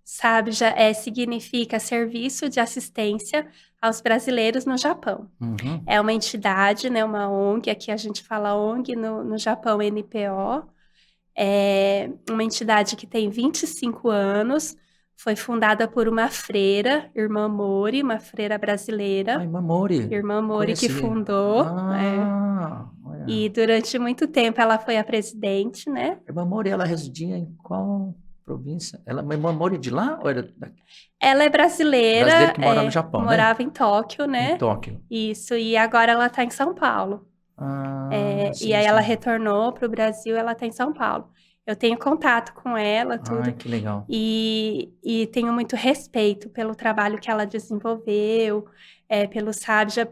Speaker 2: Sabe, significa Serviço de Assistência aos Brasileiros no Japão.
Speaker 1: Uhum.
Speaker 2: É uma entidade, né, uma ONG, aqui a gente fala ONG, no Japão NPO. É uma entidade que tem 25 anos, foi fundada por uma freira, Irmã Mori, uma freira brasileira,
Speaker 1: Ai, Mamori,
Speaker 2: Irmã Mori que
Speaker 1: conheci.
Speaker 2: fundou,
Speaker 1: Olha.
Speaker 2: e durante muito tempo ela foi a presidente, né?
Speaker 1: A Mamori, ela residia em qual província? Ela é Mamori de lá ou era
Speaker 2: Ela é
Speaker 1: brasileira
Speaker 2: brasileira,
Speaker 1: que mora no Japão, né?
Speaker 2: morava em Tóquio,
Speaker 1: Em
Speaker 2: né?
Speaker 1: Tóquio.
Speaker 2: Isso, e agora ela está em São Paulo.
Speaker 1: Ah,
Speaker 2: E
Speaker 1: sim,
Speaker 2: aí ela
Speaker 1: sim.
Speaker 2: retornou para o Brasil, ela está em São Paulo. Eu tenho contato com ela, tudo.
Speaker 1: Ai, que legal.
Speaker 2: E tenho muito respeito pelo trabalho que ela desenvolveu, pelo Sabja,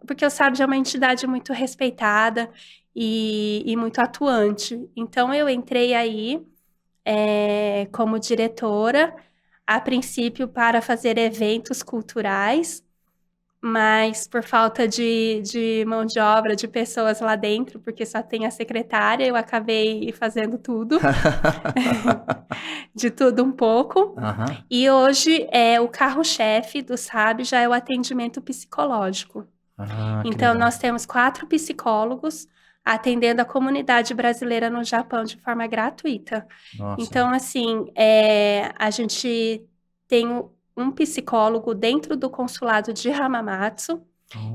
Speaker 2: porque o Sabja é uma entidade muito respeitada e muito atuante. Então, eu entrei aí como diretora, a princípio para fazer eventos culturais, mas por falta de mão de obra, de pessoas lá dentro, porque só tem a secretária, eu acabei fazendo tudo, de tudo um pouco.
Speaker 1: Aham.
Speaker 2: E hoje, o carro-chefe do SAB já é o atendimento psicológico.
Speaker 1: Ah, que
Speaker 2: Então,
Speaker 1: legal.
Speaker 2: nós temos 4 psicólogos atendendo a comunidade brasileira no Japão de forma gratuita.
Speaker 1: Nossa.
Speaker 2: Então, assim, a gente tem um psicólogo dentro do consulado de Hamamatsu,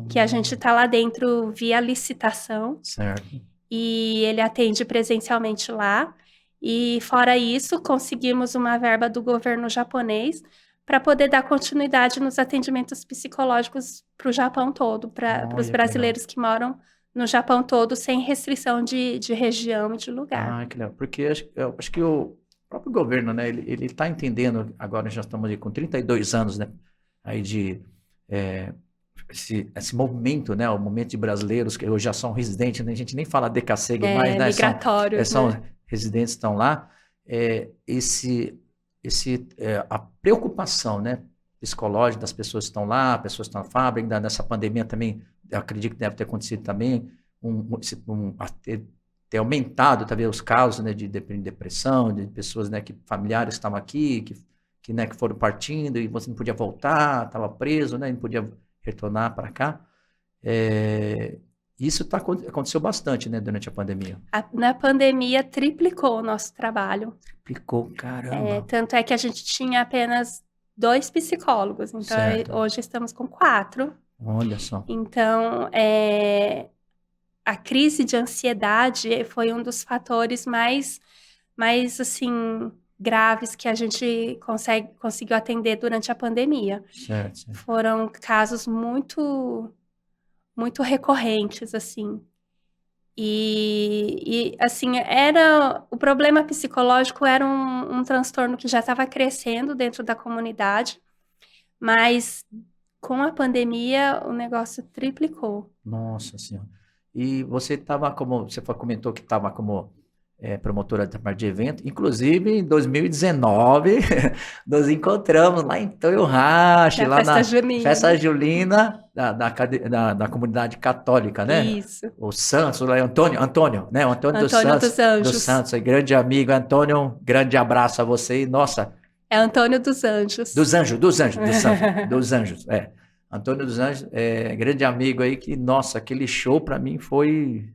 Speaker 2: que a gente está lá dentro via licitação,
Speaker 1: Certo.
Speaker 2: e ele atende presencialmente lá. E fora isso, conseguimos uma verba do governo japonês para poder dar continuidade nos atendimentos psicológicos para o Japão todo, para
Speaker 1: Olha
Speaker 2: os
Speaker 1: que
Speaker 2: brasileiros que moram no Japão todo, sem restrição de região e de lugar.
Speaker 1: Ah, que legal. Porque eu acho que o próprio governo, né, ele está entendendo, agora já estamos aí com 32 anos, né, aí de esse movimento, né, o movimento de brasileiros que hoje já são residentes, né, a gente nem fala DKSEG mais, né,
Speaker 2: migratórios,
Speaker 1: são
Speaker 2: né?
Speaker 1: residentes que estão lá, a preocupação, né, psicológica das pessoas que estão lá, pessoas que estão na fábrica, nessa pandemia também, eu acredito que deve ter acontecido também, ter aumentado também os casos, né, de depressão, de pessoas, né, familiares que estavam aqui, né, que foram partindo e você não podia voltar, estava preso, né, não podia retornar para cá. Isso aconteceu bastante, né, durante a pandemia.
Speaker 2: Na pandemia, triplicou o nosso trabalho.
Speaker 1: Triplicou, caramba.
Speaker 2: Tanto é que a gente tinha apenas 2 psicólogos, então hoje estamos com 4.
Speaker 1: Olha só.
Speaker 2: Então, a crise de ansiedade foi um dos fatores mais assim, graves que a gente conseguiu atender durante a pandemia.
Speaker 1: Certo.
Speaker 2: Foram casos muito, muito recorrentes, assim. E assim, o problema psicológico era um transtorno que já estava crescendo dentro da comunidade, mas com a pandemia o negócio triplicou.
Speaker 1: Nossa Senhora. E você comentou que estava como promotora de evento, inclusive em 2019 nos encontramos lá em Toyohashi, lá na festa junina da comunidade católica, né?
Speaker 2: Isso.
Speaker 1: O Santos, lá, Antônio, né? Antônio dos Santos, grande amigo Antônio, grande abraço a você. Nossa.
Speaker 2: É Antônio dos Anjos.
Speaker 1: Dos Anjos, Antônio dos Anjos, grande amigo aí que, nossa, aquele show para mim foi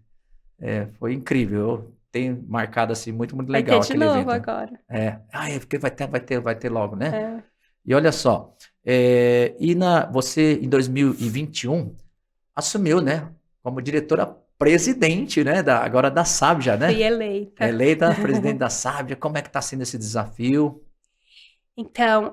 Speaker 1: incrível. Eu tenho marcado assim muito legal aquele evento.
Speaker 2: Vai ter de novo agora.
Speaker 1: Porque vai ter logo, né? E olha só, você em 2021 assumiu, né, como diretora-presidente, né, agora da Sabja, né?
Speaker 2: Fui eleita.
Speaker 1: Eleita presidente da Sabja. Como é que está sendo esse desafio?
Speaker 2: Então,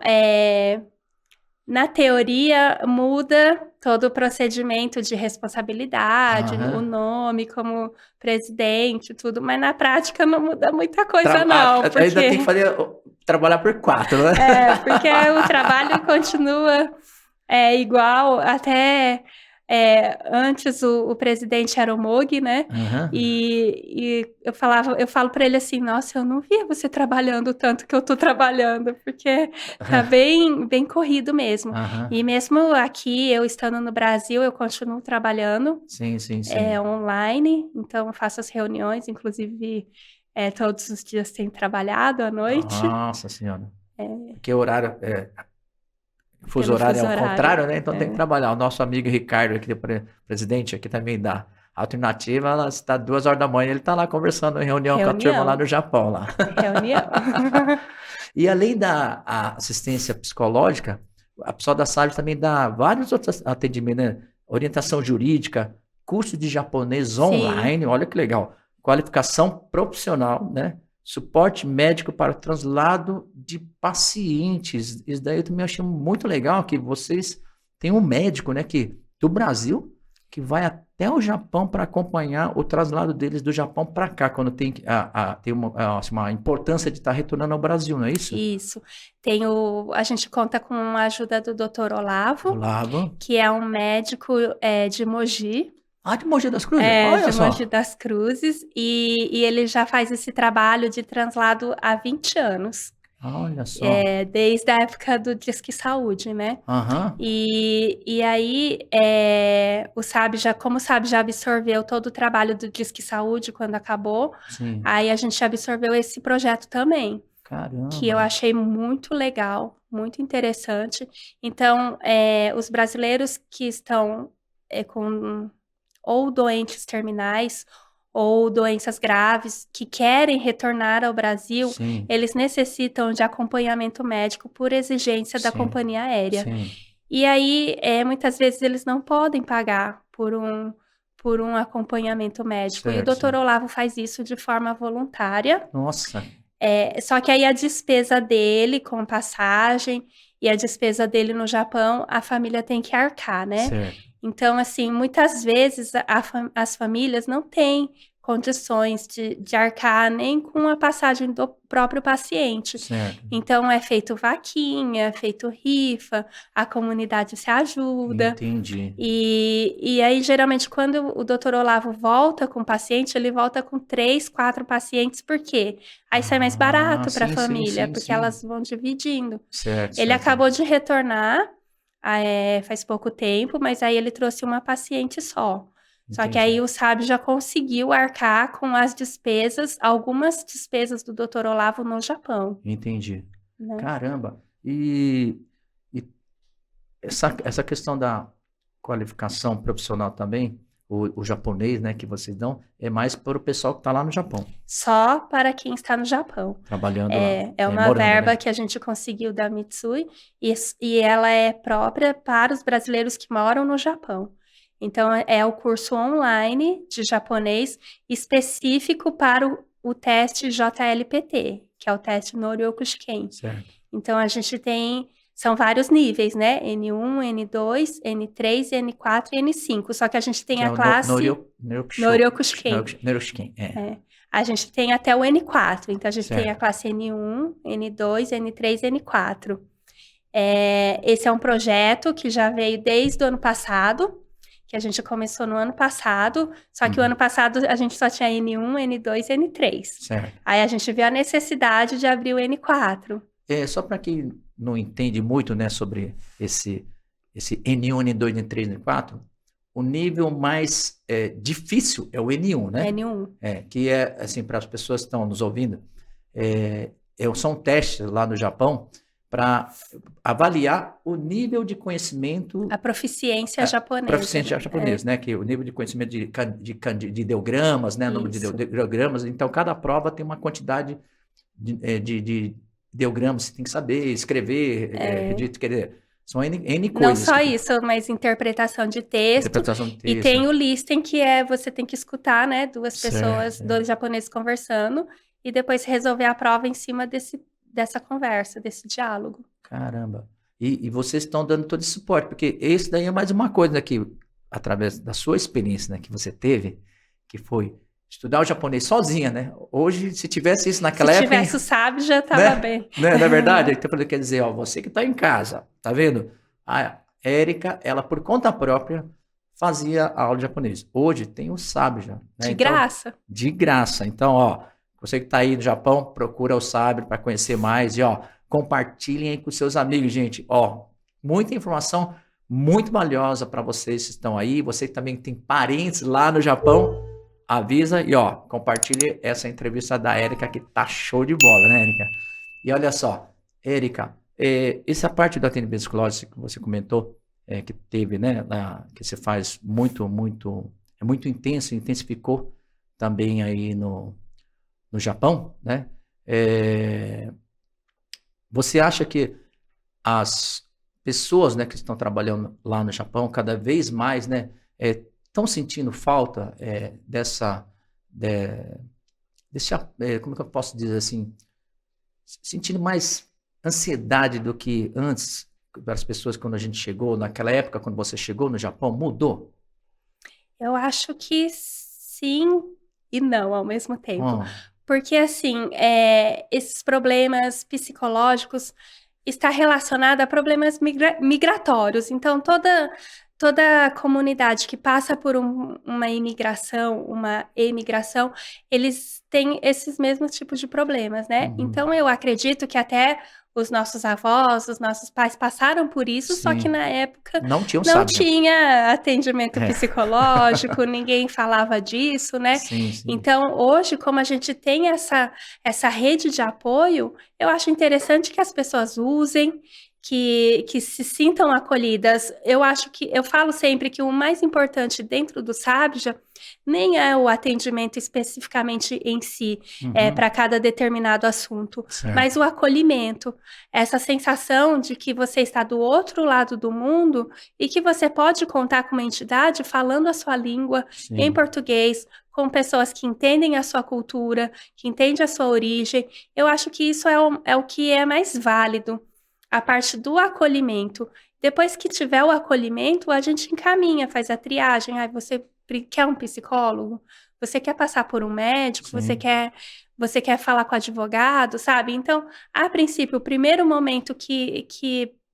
Speaker 2: na teoria, muda todo o procedimento de responsabilidade, o nome como presidente, tudo, mas na prática não muda muita coisa, não.
Speaker 1: Porque... Ainda tem que trabalhar por 4, né?
Speaker 2: Porque o trabalho continua igual, até antes o presidente era o Mogi, né? E eu falo para ele assim, nossa, eu não via você trabalhando tanto que eu tô trabalhando, porque tá bem, bem corrido mesmo. E mesmo aqui, eu estando no Brasil, eu continuo trabalhando.
Speaker 1: Sim.
Speaker 2: Online, então eu faço as reuniões, inclusive todos os dias tenho trabalhado à noite.
Speaker 1: Nossa Senhora. Porque o horário... Fuso horário é o contrário, né? Então tem que trabalhar. O nosso amigo Ricardo, aqui, presidente aqui também da Alternativa, ela está 2 horas da manhã, ele está lá conversando em reunião com a turma lá no Japão. Lá.
Speaker 2: Reunião.
Speaker 1: E além da assistência psicológica, a pessoa da Sabja também dá vários outros atendimentos, né? Orientação jurídica, curso de japonês online, olha que legal. Qualificação profissional, né? Suporte médico para translado de pacientes. Isso daí eu também achei muito legal, que vocês têm um médico, né, do Brasil, que vai até o Japão para acompanhar o traslado deles do Japão para cá, quando tem, tem uma importância de estar retornando ao Brasil, não é isso?
Speaker 2: Isso. A gente conta com a ajuda do Dr. Olavo,
Speaker 1: Olavo.
Speaker 2: que é um médico de Mogi.
Speaker 1: De Mogi das Cruzes? Olha
Speaker 2: de
Speaker 1: só.
Speaker 2: Mogi das Cruzes, e ele já faz esse trabalho de translado há 20 anos.
Speaker 1: Olha só.
Speaker 2: Desde a época do Disque Saúde, né?
Speaker 1: Aham.
Speaker 2: E aí, como o SAB já absorveu todo o trabalho do Disque Saúde quando acabou,
Speaker 1: Sim.
Speaker 2: aí a gente absorveu esse projeto também.
Speaker 1: Caramba.
Speaker 2: Que eu achei muito legal, muito interessante. Então, os brasileiros que estão com ou doentes terminais ou doenças graves que querem retornar ao Brasil,
Speaker 1: Sim.
Speaker 2: eles necessitam de acompanhamento médico por exigência da
Speaker 1: Sim.
Speaker 2: companhia aérea.
Speaker 1: Sim.
Speaker 2: E aí, muitas vezes eles não podem pagar por um acompanhamento médico.
Speaker 1: Certo.
Speaker 2: E o Dr. Olavo faz isso de forma voluntária.
Speaker 1: Nossa.
Speaker 2: Só que aí a despesa dele com passagem e a despesa dele no Japão, a família tem que arcar, né?
Speaker 1: Certo.
Speaker 2: Então, assim, muitas vezes as famílias não têm condições de arcar nem com a passagem do próprio paciente.
Speaker 1: Certo.
Speaker 2: Então, é feito vaquinha, é feito rifa, a comunidade se ajuda.
Speaker 1: Entendi.
Speaker 2: E aí, geralmente, quando o Dr. Olavo volta com o paciente, ele volta com 3, 4 pacientes, por quê? Aí sai mais barato para a família, porque elas vão dividindo.
Speaker 1: Certo.
Speaker 2: Ele acabou de retornar, faz pouco tempo, mas aí ele trouxe uma paciente só. Só que aí o SAB já conseguiu arcar com as despesas, algumas despesas do Dr. Olavo no Japão.
Speaker 1: Entendi.
Speaker 2: Né?
Speaker 1: Caramba! E essa questão da qualificação profissional também, o japonês, né, que vocês dão, é mais para o pessoal que está lá no Japão.
Speaker 2: Só para quem está no Japão.
Speaker 1: Trabalhando lá.
Speaker 2: É uma
Speaker 1: morando,
Speaker 2: verba,
Speaker 1: né?
Speaker 2: que a gente conseguiu da Mitsui e ela é própria para os brasileiros que moram no Japão. Então, é o curso online de japonês específico para o teste JLPT, que é o teste Noryokushiken.
Speaker 1: Certo.
Speaker 2: Então, a gente são vários níveis, né? N1, N2, N3, N4 e N5. Só que a gente tem a classe
Speaker 1: Noryokushiken.
Speaker 2: A gente tem até o N4. Então, a gente
Speaker 1: Certo.
Speaker 2: tem a classe N1, N2, N3 e N4. Esse é um projeto que já veio desde o ano passado, que a gente começou no ano passado, só que o ano passado a gente só tinha N1, N2 e N3.
Speaker 1: Certo.
Speaker 2: Aí a gente viu a necessidade de abrir o N4.
Speaker 1: Só para quem não entende muito, né, sobre esse N1, N2, N3, N4, o nível mais difícil é o N1, né?
Speaker 2: N1.
Speaker 1: Que é, assim, para as pessoas que estão nos ouvindo, são testes lá no Japão para avaliar o nível de conhecimento...
Speaker 2: A proficiência japonesa.
Speaker 1: Proficiência japonesa, né? Que o nível de conhecimento de ideogramas, né? Número de ideogramas. Então, cada prova tem uma quantidade de ideogramas. Você tem que saber escrever, são N coisas.
Speaker 2: Não só isso, mas interpretação de texto. E tem o listening, que você tem que escutar, né? Duas pessoas, dois japoneses conversando, e depois resolver a prova em cima dessa conversa, desse diálogo.
Speaker 1: Caramba. E vocês estão dando todo esse suporte, porque esse daí é mais uma coisa, né, que, através da sua experiência, né, que você teve, que foi estudar o japonês sozinha, né? Hoje, se tivesse isso naquela época...
Speaker 2: Se tivesse o SAB, já estava bem.
Speaker 1: Né? Na verdade, então, quer dizer, você que está em casa, tá vendo? A Érica, ela por conta própria fazia a aula de japonês. Hoje tem o SAB já. Né?
Speaker 2: De graça.
Speaker 1: De graça. Então, você que está aí no Japão, procura o SAB para conhecer mais e, compartilhem aí com seus amigos, gente. Muita informação muito valiosa para vocês que estão aí. Você que também tem parentes lá no Japão, avisa e, compartilhe essa entrevista da Érica, que tá show de bola, né, Érica? E olha só, Érica, essa parte do atendimento psicológico que você comentou, que teve, né, que você faz muito intenso, intensificou também aí no Japão, né? Você acha que as pessoas, né, que estão trabalhando lá no Japão, cada vez mais, né, estão sentindo falta como que eu posso dizer assim, sentindo mais ansiedade do que antes, para as pessoas quando a gente chegou, naquela época, quando você chegou no Japão, mudou?
Speaker 2: Eu acho que sim e não ao mesmo tempo.
Speaker 1: Hum,
Speaker 2: Porque, assim, esses problemas psicológicos está relacionado a problemas migratórios. Então, toda comunidade que passa por uma imigração, uma emigração, eles têm esses mesmos tipos de problemas, né?
Speaker 1: uhum.
Speaker 2: Então, eu acredito que até os nossos avós, os nossos pais passaram por isso, só que
Speaker 1: Sim.
Speaker 2: na época
Speaker 1: Não tinham
Speaker 2: não
Speaker 1: sábio.
Speaker 2: tinha atendimento
Speaker 1: É,
Speaker 2: psicológico, ninguém falava disso, né?
Speaker 1: sim, sim.
Speaker 2: Então, hoje, como a gente tem essa rede de apoio, eu acho interessante que as pessoas usem, que se sintam acolhidas. Eu acho que, eu falo sempre que o mais importante dentro do Sabja nem é o atendimento especificamente em si,
Speaker 1: Uhum.
Speaker 2: para cada determinado assunto, mas
Speaker 1: Certo.
Speaker 2: o acolhimento, essa sensação de que você está do outro lado do mundo e que você pode contar com uma entidade falando a sua língua em
Speaker 1: Sim,
Speaker 2: português, com pessoas que entendem a sua cultura, que entendem a sua origem. Eu acho que isso é o que é mais válido, a parte do acolhimento. Depois que tiver o acolhimento, a gente encaminha, faz a triagem. Ah, você quer um psicólogo? Você quer passar por um médico?
Speaker 1: sim.
Speaker 2: Você quer falar com advogado, sabe? Então, a princípio, o primeiro momento que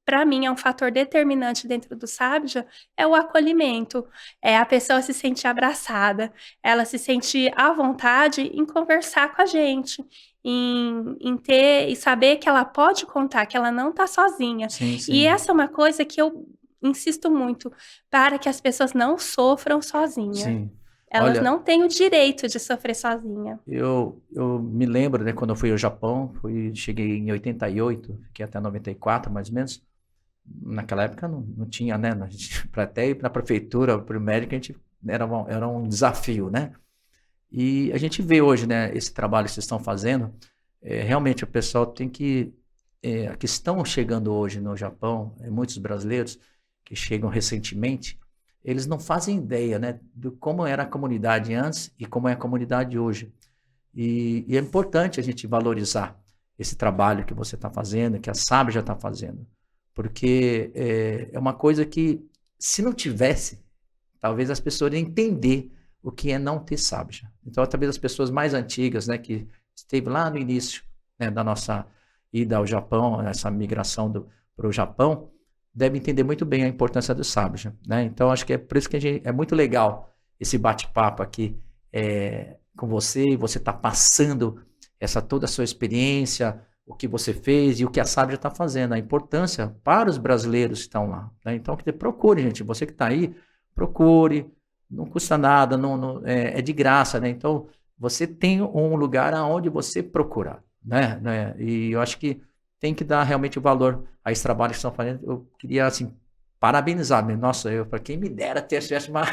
Speaker 2: para mim é um fator determinante dentro do Sabja é o acolhimento. É a pessoa se sentir abraçada, ela se sentir à vontade em conversar com a gente, em ter e saber que ela pode contar, que ela não está sozinha.
Speaker 1: Sim,
Speaker 2: E
Speaker 1: sim.
Speaker 2: essa é uma coisa que eu insisto muito, para que as pessoas não sofram sozinha.
Speaker 1: Sim.
Speaker 2: Elas
Speaker 1: Olha,
Speaker 2: não têm o direito de sofrer sozinha.
Speaker 1: eu me lembro, né, quando eu fui ao Japão, cheguei em 88, fiquei até 94, mais ou menos. Naquela época não tinha, né? A gente, para até ir na prefeitura, para o médico, a gente era um desafio, né? E a gente vê hoje, né, esse trabalho que vocês estão fazendo, realmente o pessoal tem que estão chegando hoje no Japão, muitos brasileiros que chegam recentemente, eles não fazem ideia, né, de como era a comunidade antes e como é a comunidade hoje. E é importante a gente valorizar esse trabalho que você está fazendo, que a SAB já está fazendo, porque é uma coisa que, se não tivesse, talvez as pessoas iam entender o que é não ter sábia. Então, talvez as pessoas mais antigas, né, que esteve lá no início, né, da nossa ida ao Japão, essa migração para o Japão, devem entender muito bem a importância do sábia, né? Então, acho que é por isso que é muito legal esse bate-papo aqui com você. Você está passando toda a sua experiência, o que você fez e o que a Sábia está fazendo, a importância para os brasileiros que estão lá, né? Então, procure, gente, você que está aí, procure, não custa nada, é de graça, né? Então, você tem um lugar aonde você procurar, né? E eu acho que tem que dar realmente o valor a esse trabalho que estão fazendo. Eu queria, assim, parabenizar, nossa, para quem me dera ter tivesse uma,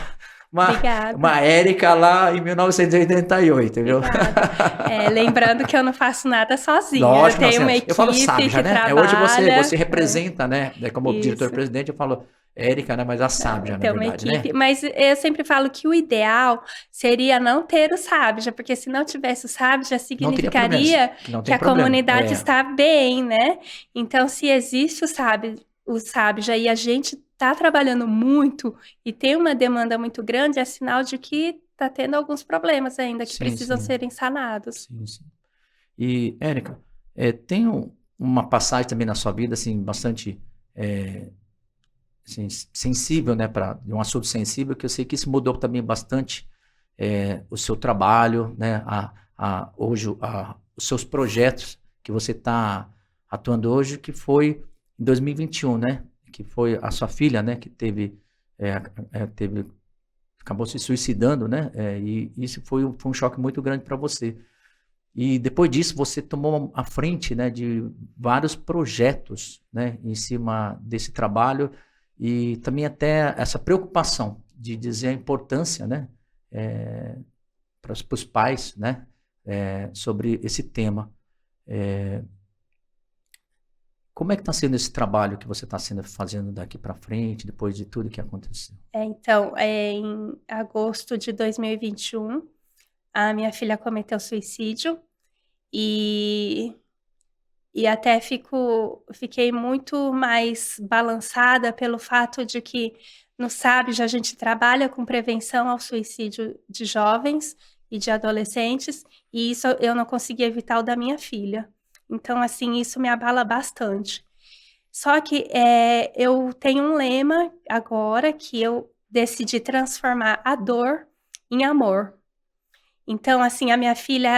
Speaker 2: Obrigada.
Speaker 1: uma Érica lá em 1988, viu?
Speaker 2: Obrigada. Lembrando que eu não faço nada sozinha, eu
Speaker 1: Lógico, não,
Speaker 2: tenho uma
Speaker 1: eu falo
Speaker 2: equipe
Speaker 1: Sábia,
Speaker 2: que
Speaker 1: né? Hoje você,
Speaker 2: trabalha.
Speaker 1: você representa, né? Como
Speaker 2: Isso.
Speaker 1: diretor-presidente, eu falo Érica, né? Mas a
Speaker 2: Não, eu
Speaker 1: Sábia, na
Speaker 2: tenho uma
Speaker 1: verdade, né?
Speaker 2: equipe, mas eu sempre falo que o ideal seria não ter o Sabja, porque se não tivesse o Sabja,
Speaker 1: Não teria problemas,
Speaker 2: significaria
Speaker 1: que não
Speaker 2: que
Speaker 1: tem
Speaker 2: a
Speaker 1: problema.
Speaker 2: comunidade está bem, né? Então, se existe o Sabja e a gente está trabalhando muito e tem uma demanda muito grande, é sinal de que está tendo alguns problemas ainda que
Speaker 1: Sim,
Speaker 2: precisam
Speaker 1: sim,
Speaker 2: serem sanados.
Speaker 1: sim, sim. E, Érica, tem uma passagem também na sua vida, assim, bastante assim, sensível, né? Um assunto sensível, que eu sei que isso mudou também bastante o seu trabalho, né? Hoje, os seus projetos que você está atuando hoje, que foi em 2021, né? Que foi a sua filha, né? Que acabou se suicidando, né? E isso foi um choque muito grande para você. E depois disso, você tomou a frente, né, de vários projetos, né, em cima desse trabalho e também até essa preocupação de dizer a importância, né, para os pais, né, sobre esse tema. Como é que está sendo esse trabalho que você está fazendo daqui para frente, depois de tudo que aconteceu?
Speaker 2: Então, em agosto de 2021, a minha filha cometeu suicídio e e até fiquei muito mais balançada pelo fato de que no SABJA a gente trabalha com prevenção ao suicídio de jovens e de adolescentes, e isso eu não consegui evitar o da minha filha. Então, assim, isso me abala bastante. Só que eu tenho um lema agora que eu decidi transformar a dor em amor. Então, assim, a minha filha,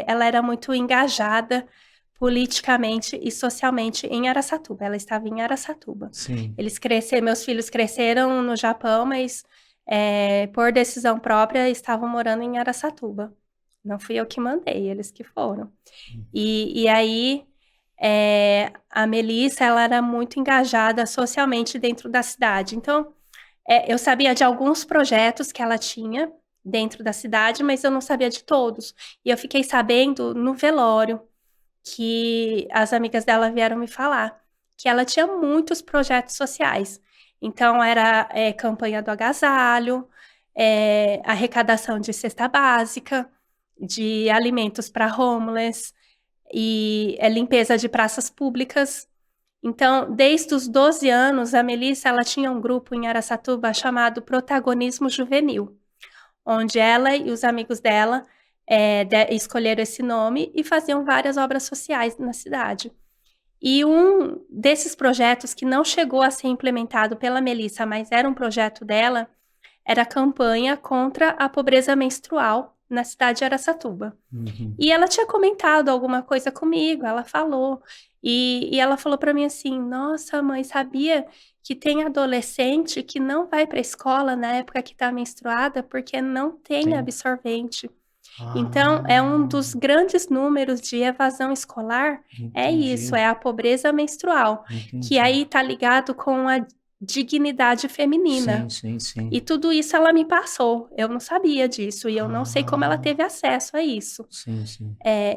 Speaker 2: ela era muito engajada politicamente e socialmente em Araçatuba. Ela estava em Araçatuba.
Speaker 1: Sim.
Speaker 2: Meus filhos cresceram no Japão, mas por decisão própria estavam morando em Araçatuba. Não fui eu que mandei, eles que foram. E aí, a Melissa, ela era muito engajada socialmente dentro da cidade. Então, eu sabia de alguns projetos que ela tinha dentro da cidade, mas eu não sabia de todos. E eu fiquei sabendo no velório que as amigas dela vieram me falar que ela tinha muitos projetos sociais. Então, era campanha do agasalho, arrecadação de cesta básica, de alimentos para homeless e limpeza de praças públicas. Então, desde os 12 anos, a Melissa ela tinha um grupo em Araçatuba chamado Protagonismo Juvenil, onde ela e os amigos dela escolheram esse nome e faziam várias obras sociais na cidade. E um desses projetos que não chegou a ser implementado pela Melissa, mas era um projeto dela, era a campanha contra a pobreza menstrual na cidade de Araçatuba.
Speaker 1: Uhum.
Speaker 2: E ela tinha comentado alguma coisa comigo, ela falou. E ela falou para mim assim, nossa, mãe, sabia que tem adolescente que não vai para a escola na época que está menstruada porque não tem
Speaker 1: Sim.
Speaker 2: absorvente.
Speaker 1: Ah,
Speaker 2: Então, é um dos grandes números de evasão escolar, é
Speaker 1: entendi.
Speaker 2: isso, é a pobreza menstrual,
Speaker 1: Entendi.
Speaker 2: que aí está ligado com a dignidade feminina.
Speaker 1: Sim.
Speaker 2: E tudo isso ela me passou, eu não sabia disso, e eu não sei como ela
Speaker 1: Ah,
Speaker 2: teve acesso a isso.
Speaker 1: sim.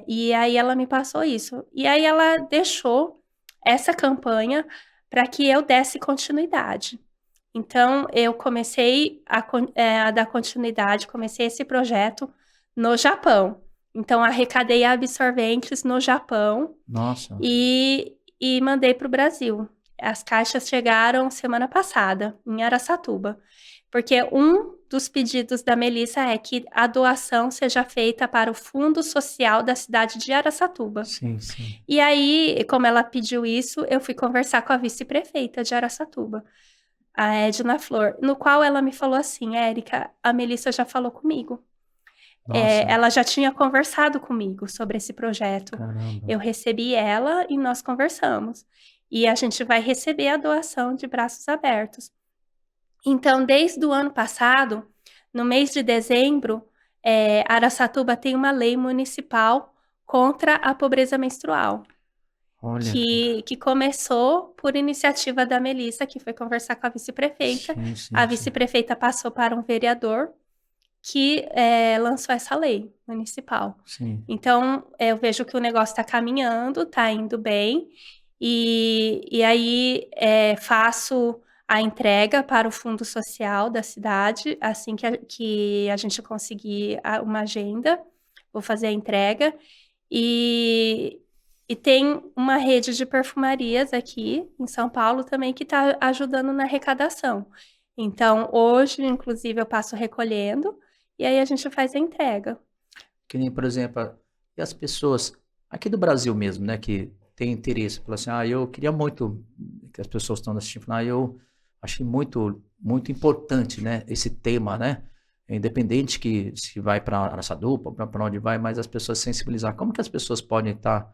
Speaker 2: E aí ela me passou isso. E aí ela deixou essa campanha para que eu desse continuidade. Então, eu comecei a dar continuidade, comecei esse projeto no Japão. Então, arrecadei absorventes no Japão
Speaker 1: Nossa.
Speaker 2: e mandei para o Brasil. As caixas chegaram semana passada, em Araçatuba, porque um dos pedidos da Melissa é que a doação seja feita para o Fundo Social da cidade de Araçatuba.
Speaker 1: Sim.
Speaker 2: E aí, como ela pediu isso, eu fui conversar com a vice-prefeita de Araçatuba, a Edna Flor, no qual ela me falou assim, Érica, a Melissa já falou comigo.
Speaker 1: Nossa,
Speaker 2: Ela já tinha conversado comigo sobre esse projeto.
Speaker 1: caramba.
Speaker 2: Eu recebi ela e nós conversamos. E a gente vai receber a doação de braços abertos. Então, desde o ano passado, no mês de dezembro, Araçatuba tem uma lei municipal contra a pobreza menstrual.
Speaker 1: Olha.
Speaker 2: Que começou por iniciativa da Melissa, que foi conversar com a vice-prefeita.
Speaker 1: Sim.
Speaker 2: A vice-prefeita passou para um vereador que lançou essa lei municipal.
Speaker 1: Sim.
Speaker 2: Então, eu vejo que o negócio está caminhando, está indo bem, e aí faço a entrega para o Fundo Social da cidade, assim que a gente conseguir uma agenda, vou fazer a entrega, e tem uma rede de perfumarias aqui em São Paulo também que está ajudando na arrecadação. Então, hoje, inclusive, eu passo recolhendo, e aí a gente faz a entrega.
Speaker 1: Que nem, por exemplo, e as pessoas aqui do Brasil mesmo, né, que tem interesse, falam assim, eu queria muito que as pessoas estão assistindo, eu achei muito importante, né, esse tema, né, independente que se vai para Araçatuba, para onde vai, mas as pessoas sensibilizar. Como que as pessoas podem estar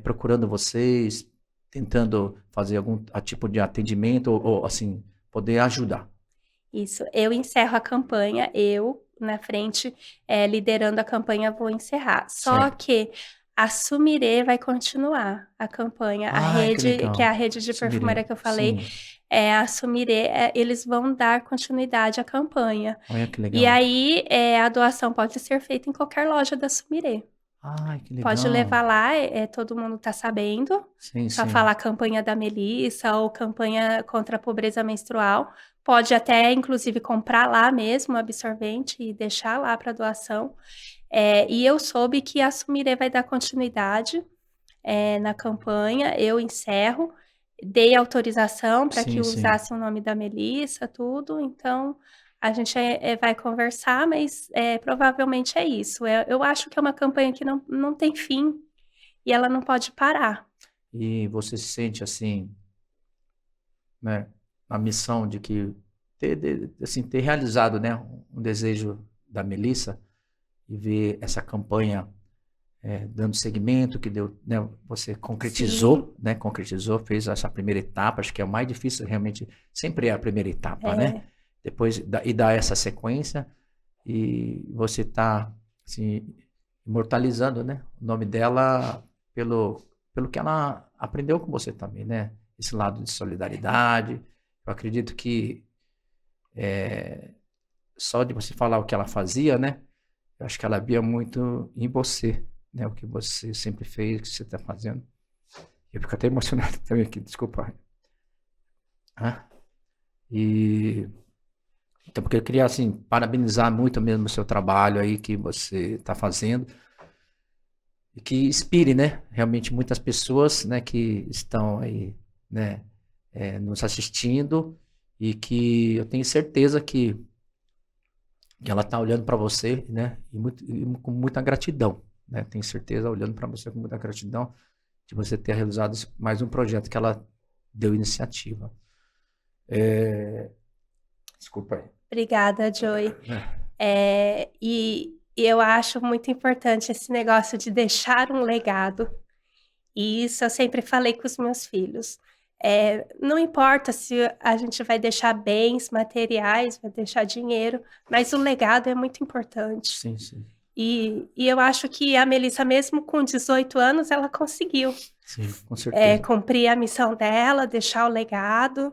Speaker 1: procurando vocês, tentando fazer algum tipo de atendimento ou assim, poder ajudar?
Speaker 2: Isso, eu encerro a campanha, eu na frente, liderando a campanha, vou encerrar. Só que a Sumire vai continuar a campanha, a rede, que é a rede de perfumaria que eu falei, a Sumire, eles vão dar continuidade à campanha.
Speaker 1: Olha que legal.
Speaker 2: E aí, a doação pode ser feita em qualquer loja da Sumire.
Speaker 1: Que legal.
Speaker 2: Pode levar lá, todo mundo tá sabendo. Só falar campanha da Melissa ou campanha contra a pobreza menstrual. Pode até, inclusive, comprar lá mesmo o absorvente e deixar lá para doação. E eu soube que a Sumire vai dar continuidade. na campanha, eu encerro, dei autorização para que
Speaker 1: Sim, sim.
Speaker 2: usasse o nome da Melissa, tudo, então a gente vai conversar, mas provavelmente é isso. Eu acho que é uma campanha que não tem fim e ela não pode parar.
Speaker 1: E você se sente assim, né, a missão de que assim, ter realizado, né, um desejo da Melissa e ver essa campanha dando seguimento, que deu, né, você concretizou,
Speaker 2: Sim,
Speaker 1: né, concretizou, fez essa primeira etapa, acho que é o mais difícil realmente, sempre é a primeira etapa, né?
Speaker 2: é,
Speaker 1: Depois e dar essa sequência e você tá assim, imortalizando, né, o nome dela pelo que ela aprendeu com você também, né? Esse lado de solidariedade. Eu acredito que só de você falar o que ela fazia, né? Eu acho que ela via muito em você, né? O que você sempre fez, o que você está fazendo. Eu fico até emocionado também aqui, desculpa. Ah, e então, porque eu queria, assim, parabenizar muito mesmo o seu trabalho aí que você está fazendo e que inspire, né? Realmente muitas pessoas, né, que estão aí, né, nos assistindo e que eu tenho certeza que ela está olhando para você, né, e com muita gratidão, né? Tenho certeza, olhando para você com muita gratidão de você ter realizado mais um projeto que ela deu iniciativa. Desculpa aí.
Speaker 2: obrigada, Joy.
Speaker 1: É.
Speaker 2: E eu acho muito importante esse negócio de deixar um legado. E isso eu sempre falei com os meus filhos. Não importa se a gente vai deixar bens materiais, vai deixar dinheiro, mas o legado é muito importante.
Speaker 1: Sim, sim,
Speaker 2: E eu acho que a Melissa, mesmo com 18 anos, ela conseguiu
Speaker 1: sim, com certeza.
Speaker 2: cumprir a missão dela, deixar o legado.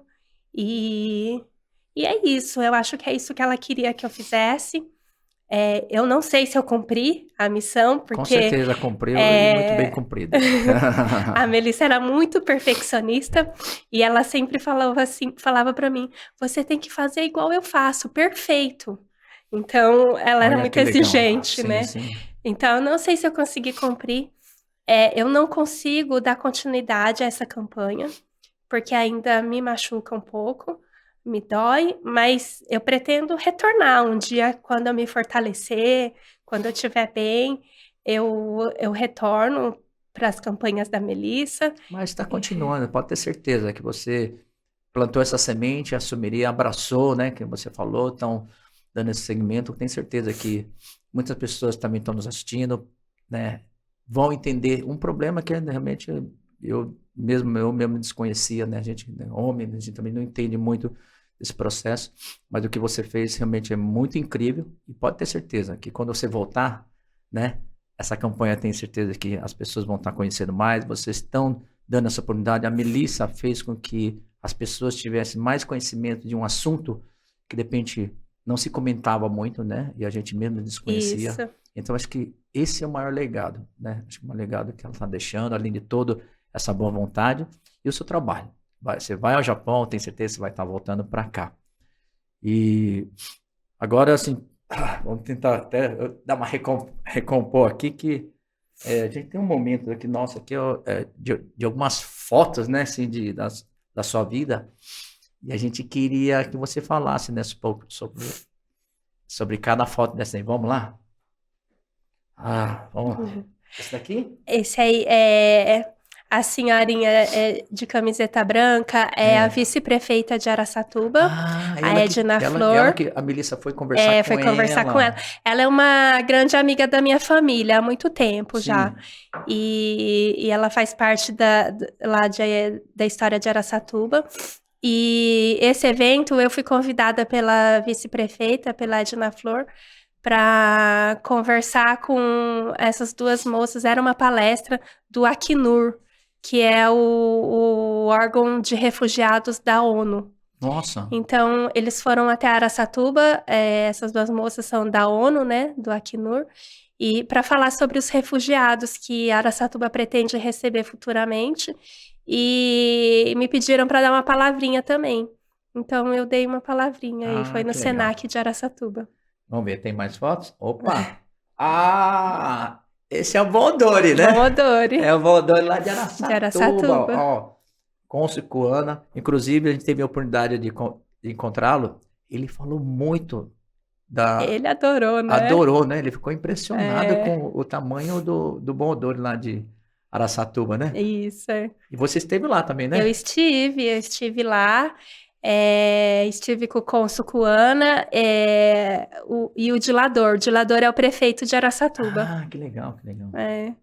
Speaker 2: E, e é isso, eu acho que é isso que ela queria que eu fizesse. Eu não sei se eu cumpri a missão,
Speaker 1: Com
Speaker 2: porque
Speaker 1: certeza cumpriu e muito bem
Speaker 2: é,
Speaker 1: cumprida.
Speaker 2: a Melissa era muito perfeccionista e ela sempre falava assim, falava para mim, você tem que fazer igual eu faço, perfeito. Então, ela era
Speaker 1: Olha
Speaker 2: muito
Speaker 1: que legal.
Speaker 2: exigente,
Speaker 1: Sim,
Speaker 2: né?
Speaker 1: sim.
Speaker 2: Então, eu não sei se eu consegui cumprir. Eu não consigo dar continuidade a essa campanha, porque ainda me machuca um pouco, me dói, mas eu pretendo retornar um dia quando eu me fortalecer, quando eu estiver bem, eu retorno para as campanhas da Melissa.
Speaker 1: Mas está continuando, pode ter certeza que você plantou essa semente, assumiria, abraçou, né? Que você falou, estão dando esse segmento. Tenho certeza que muitas pessoas também estão nos assistindo, né? Vão entender um problema que realmente eu mesmo desconhecia, né? A gente, né, homem, a gente também não entende muito esse processo, mas o que você fez realmente é muito incrível e pode ter certeza que quando você voltar, né? Essa campanha tenho certeza que as pessoas vão estar conhecendo mais, vocês estão dando essa oportunidade. A Melissa fez com que as pessoas tivessem mais conhecimento de um assunto que de repente não se comentava muito, né? E a gente mesmo desconhecia.
Speaker 2: Isso.
Speaker 1: Então acho que esse é o maior legado, né? Acho que o maior legado que ela está deixando, além de toda essa boa vontade e o seu trabalho. Você vai ao Japão, tenho certeza que você vai estar voltando para cá. E agora, assim, vamos tentar até dar uma recompor aqui que a gente tem um momento aqui, nossa, aqui de algumas fotos, né, assim, da sua vida, e a gente queria que você falasse, né, um pouco sobre cada foto dessa aí. Vamos lá? Vamos lá.
Speaker 2: Uhum.
Speaker 1: Esse daqui?
Speaker 2: Esse aí é a senhorinha de camiseta branca, é a
Speaker 1: É.
Speaker 2: vice-prefeita de Araçatuba, a Edna
Speaker 1: Ela
Speaker 2: Flor.
Speaker 1: que a Melissa foi conversar
Speaker 2: Foi
Speaker 1: com
Speaker 2: conversar com ela.
Speaker 1: ela.
Speaker 2: Ela é uma grande amiga da minha família há muito tempo já.
Speaker 1: Sim,
Speaker 2: E ela faz parte da história de Araçatuba. E esse evento eu fui convidada pela vice-prefeita, pela Edna Flor, para conversar com essas duas moças. Era uma palestra do Acnur, que é o órgão de refugiados da ONU.
Speaker 1: nossa,
Speaker 2: Então, eles foram até Araçatuba, essas duas moças são da ONU, né, do Acnur, e para falar sobre os refugiados que Araçatuba pretende receber futuramente, e me pediram para dar uma palavrinha também. Então, eu dei uma palavrinha e foi no
Speaker 1: que legal.
Speaker 2: Senac de Araçatuba.
Speaker 1: Vamos ver, tem mais fotos? Opa! Ah! Esse é o Bondori, né?
Speaker 2: Bondori.
Speaker 1: É o Bondori lá de Araçatuba.
Speaker 2: De Araçatuba.
Speaker 1: Ó, Cônsul Cuana. Inclusive, a gente teve a oportunidade de encontrá-lo. Ele falou muito
Speaker 2: Ele adorou, né?
Speaker 1: Adorou, né? Ele ficou impressionado
Speaker 2: É.
Speaker 1: com o tamanho do Bondori lá de Araçatuba, né?
Speaker 2: Isso.
Speaker 1: E você esteve lá também, né?
Speaker 2: Eu estive lá. Estive com o Cônsul Cuana e o Dilador. O Dilador é o prefeito de Araçatuba.
Speaker 1: Ah, que legal, que legal.
Speaker 2: É.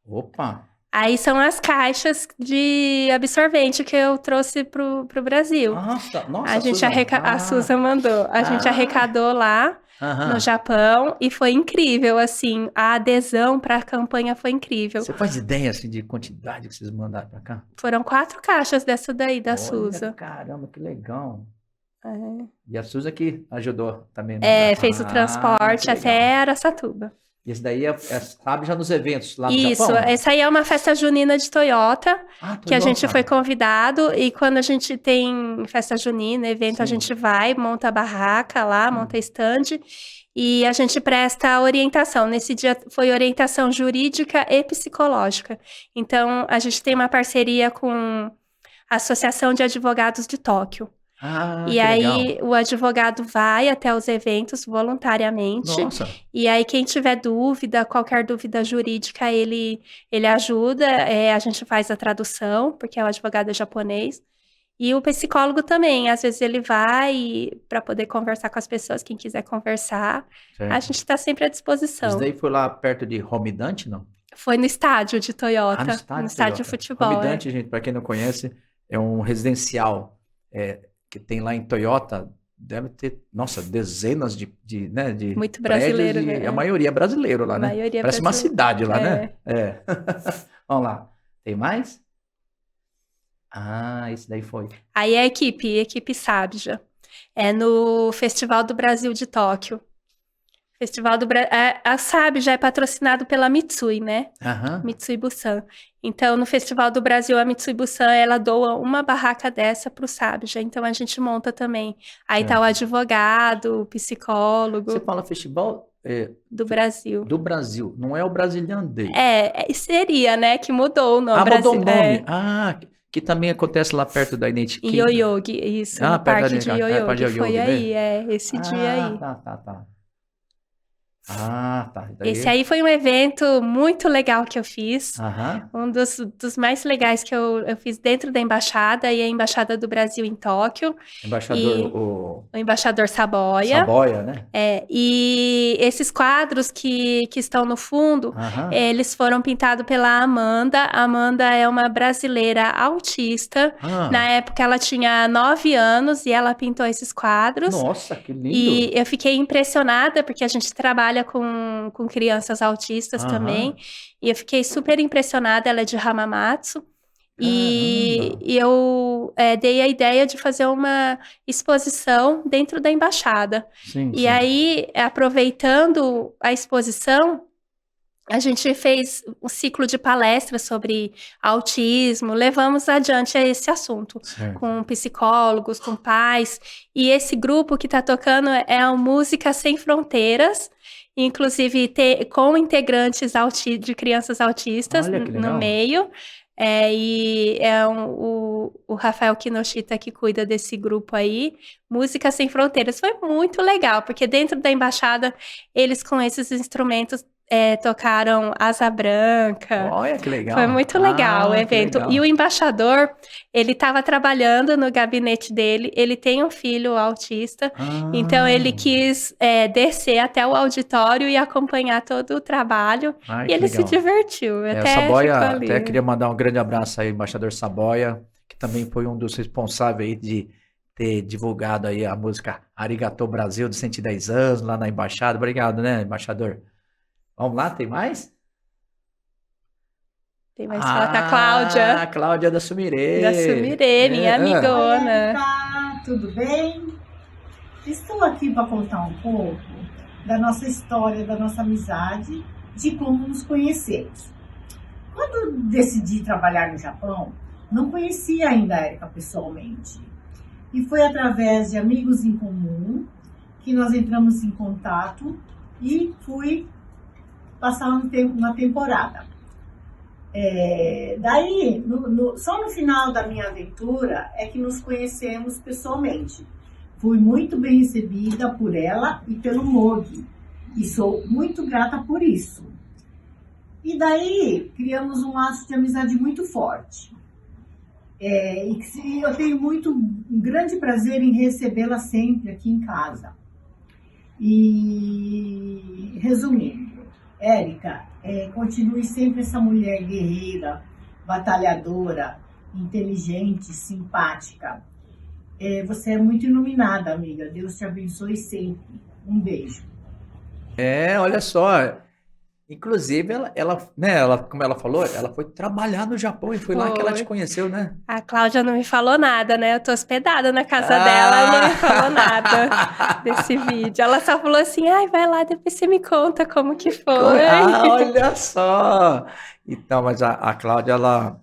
Speaker 1: Opa!
Speaker 2: Aí são as caixas de absorvente que eu trouxe pro Brasil.
Speaker 1: Nossa,
Speaker 2: A gente
Speaker 1: Susan.
Speaker 2: A Susan mandou. A gente arrecadou lá
Speaker 1: Aham.
Speaker 2: no Japão e foi incrível, assim, a adesão para a campanha foi incrível.
Speaker 1: Você faz ideia, assim, de quantidade que vocês mandaram pra cá?
Speaker 2: Foram 4 caixas dessa daí, da
Speaker 1: Olha,
Speaker 2: Susan.
Speaker 1: caramba, que legal.
Speaker 2: É.
Speaker 1: E a Susan que ajudou também. Né?
Speaker 2: Fez o transporte
Speaker 1: que legal.
Speaker 2: até Araçatuba.
Speaker 1: E esse daí sabe já nos eventos lá no
Speaker 2: Isso,
Speaker 1: Japão?
Speaker 2: essa aí é uma festa junina de Toyota, que a gente
Speaker 1: Toyota.
Speaker 2: foi convidado, e quando a gente tem festa junina, evento, a
Speaker 1: Sim.
Speaker 2: gente vai, monta a barraca lá, monta stand, e a gente presta orientação. Nesse dia foi orientação jurídica e psicológica. Então, a gente tem uma parceria com a Associação de Advogados de Tóquio. E aí,
Speaker 1: legal.
Speaker 2: o advogado vai até os eventos voluntariamente.
Speaker 1: Nossa.
Speaker 2: E aí, quem tiver dúvida, qualquer dúvida jurídica, ele ajuda. A gente faz a tradução, porque o advogado é japonês. E o psicólogo também. Às vezes, ele vai para poder conversar com as pessoas, quem quiser conversar.
Speaker 1: Certo.
Speaker 2: A gente está sempre à disposição.
Speaker 1: Isso daí foi lá perto de Romidante, não?
Speaker 2: Foi no estádio de Toyota.
Speaker 1: No
Speaker 2: estádio de futebol.
Speaker 1: Romidante, gente, para quem não conhece, é um residencial que tem lá em Toyota, deve ter, nossa, dezenas de
Speaker 2: muito brasileiro,
Speaker 1: prédios,
Speaker 2: né?
Speaker 1: A maioria é brasileiro lá, né?
Speaker 2: Maioria
Speaker 1: Parece uma cidade lá, né?
Speaker 2: É.
Speaker 1: Vamos lá. Tem mais? Esse daí foi.
Speaker 2: Aí a equipe Sabja. É no Festival do Brasil de Tóquio. Festival do Brasil. A Sabja é patrocinado pela Mitsui, né? Mitsui Bussan. Então, no Festival do Brasil, a Mitsui Bussan, ela doa uma barraca dessa pro Sabja. Então, a gente monta também. Aí tá o advogado, o psicólogo.
Speaker 1: Você fala festival?
Speaker 2: Do Brasil.
Speaker 1: Do Brasil. Não é o Brazilian Day.
Speaker 2: Seria, né? Que mudou o nome.
Speaker 1: Mudou o nome. Que também acontece lá perto da Identity.
Speaker 2: Em Yoyogi, isso. No parque de Yoyogi. Foi aí, esse dia aí.
Speaker 1: Tá.
Speaker 2: Esse aí foi um evento muito legal que eu fiz. Um dos mais legais que eu fiz dentro da embaixada, e a Embaixada do Brasil em Tóquio. O embaixador Saboia.
Speaker 1: Saboia, né?
Speaker 2: E esses quadros que estão no fundo, eles foram pintados pela Amanda. A Amanda é uma brasileira autista. Na época ela tinha 9 anos e ela pintou esses quadros.
Speaker 1: Nossa, que lindo!
Speaker 2: E eu fiquei impressionada, porque a gente trabalha com crianças autistas também. E eu fiquei super impressionada, ela é de Hamamatsu. E eu dei a ideia de fazer uma exposição dentro da embaixada.
Speaker 1: Sim.
Speaker 2: Aí, aproveitando a exposição, a gente fez um ciclo de palestras sobre autismo, levamos adiante esse assunto, com psicólogos, com pais, e esse grupo que está tocando é a Música Sem Fronteiras, inclusive com integrantes de crianças autistas no meio, e o Rafael Kinoshita que cuida desse grupo aí, Música Sem Fronteiras. Foi muito legal, porque dentro da embaixada, eles com esses instrumentos tocaram Asa Branca.
Speaker 1: Olha que legal.
Speaker 2: Foi muito legal o evento. E o embaixador, ele estava trabalhando no gabinete dele, ele tem um filho autista, então ele quis descer até o auditório e acompanhar todo o trabalho, e ele se divertiu.
Speaker 1: O Saboia, até queria mandar um grande abraço aí, embaixador Saboia, que também foi um dos responsáveis aí de ter divulgado aí a música Arigato Brasil de 110 anos lá na embaixada. Obrigado, né, embaixador? Vamos lá, tem mais?
Speaker 2: Tem mais foto da Cláudia.
Speaker 1: A Cláudia da Sumirê.
Speaker 2: Da Sumirê, minha amigona.
Speaker 3: Oi, tudo bem? Estou aqui para contar um pouco da nossa história, da nossa amizade, de como nos conhecemos. Quando decidi trabalhar no Japão, não conhecia ainda a Érica pessoalmente. E foi através de amigos em comum que nós entramos em contato e fui passar uma temporada. Daí, só no final da minha aventura é que nos conhecemos pessoalmente. Fui muito bem recebida por ela e pelo Mogi, e sou muito grata por isso. E daí, criamos um laço de amizade muito forte. E eu tenho um grande prazer em recebê-la sempre aqui em casa. E, resumindo, Érica, continue sempre essa mulher guerreira, batalhadora, inteligente, simpática. Você é muito iluminada, amiga. Deus te abençoe sempre. Um beijo.
Speaker 1: Olha só. Inclusive, ela, como ela falou, ela foi trabalhar no Japão e foi lá que ela te conheceu, né?
Speaker 2: A Cláudia não me falou nada, né? Eu tô hospedada na casa dela, ela não me falou nada desse vídeo. Ela só falou assim, ai, vai lá, depois você me conta como que foi.
Speaker 1: Olha só! Então, mas a Cláudia, ela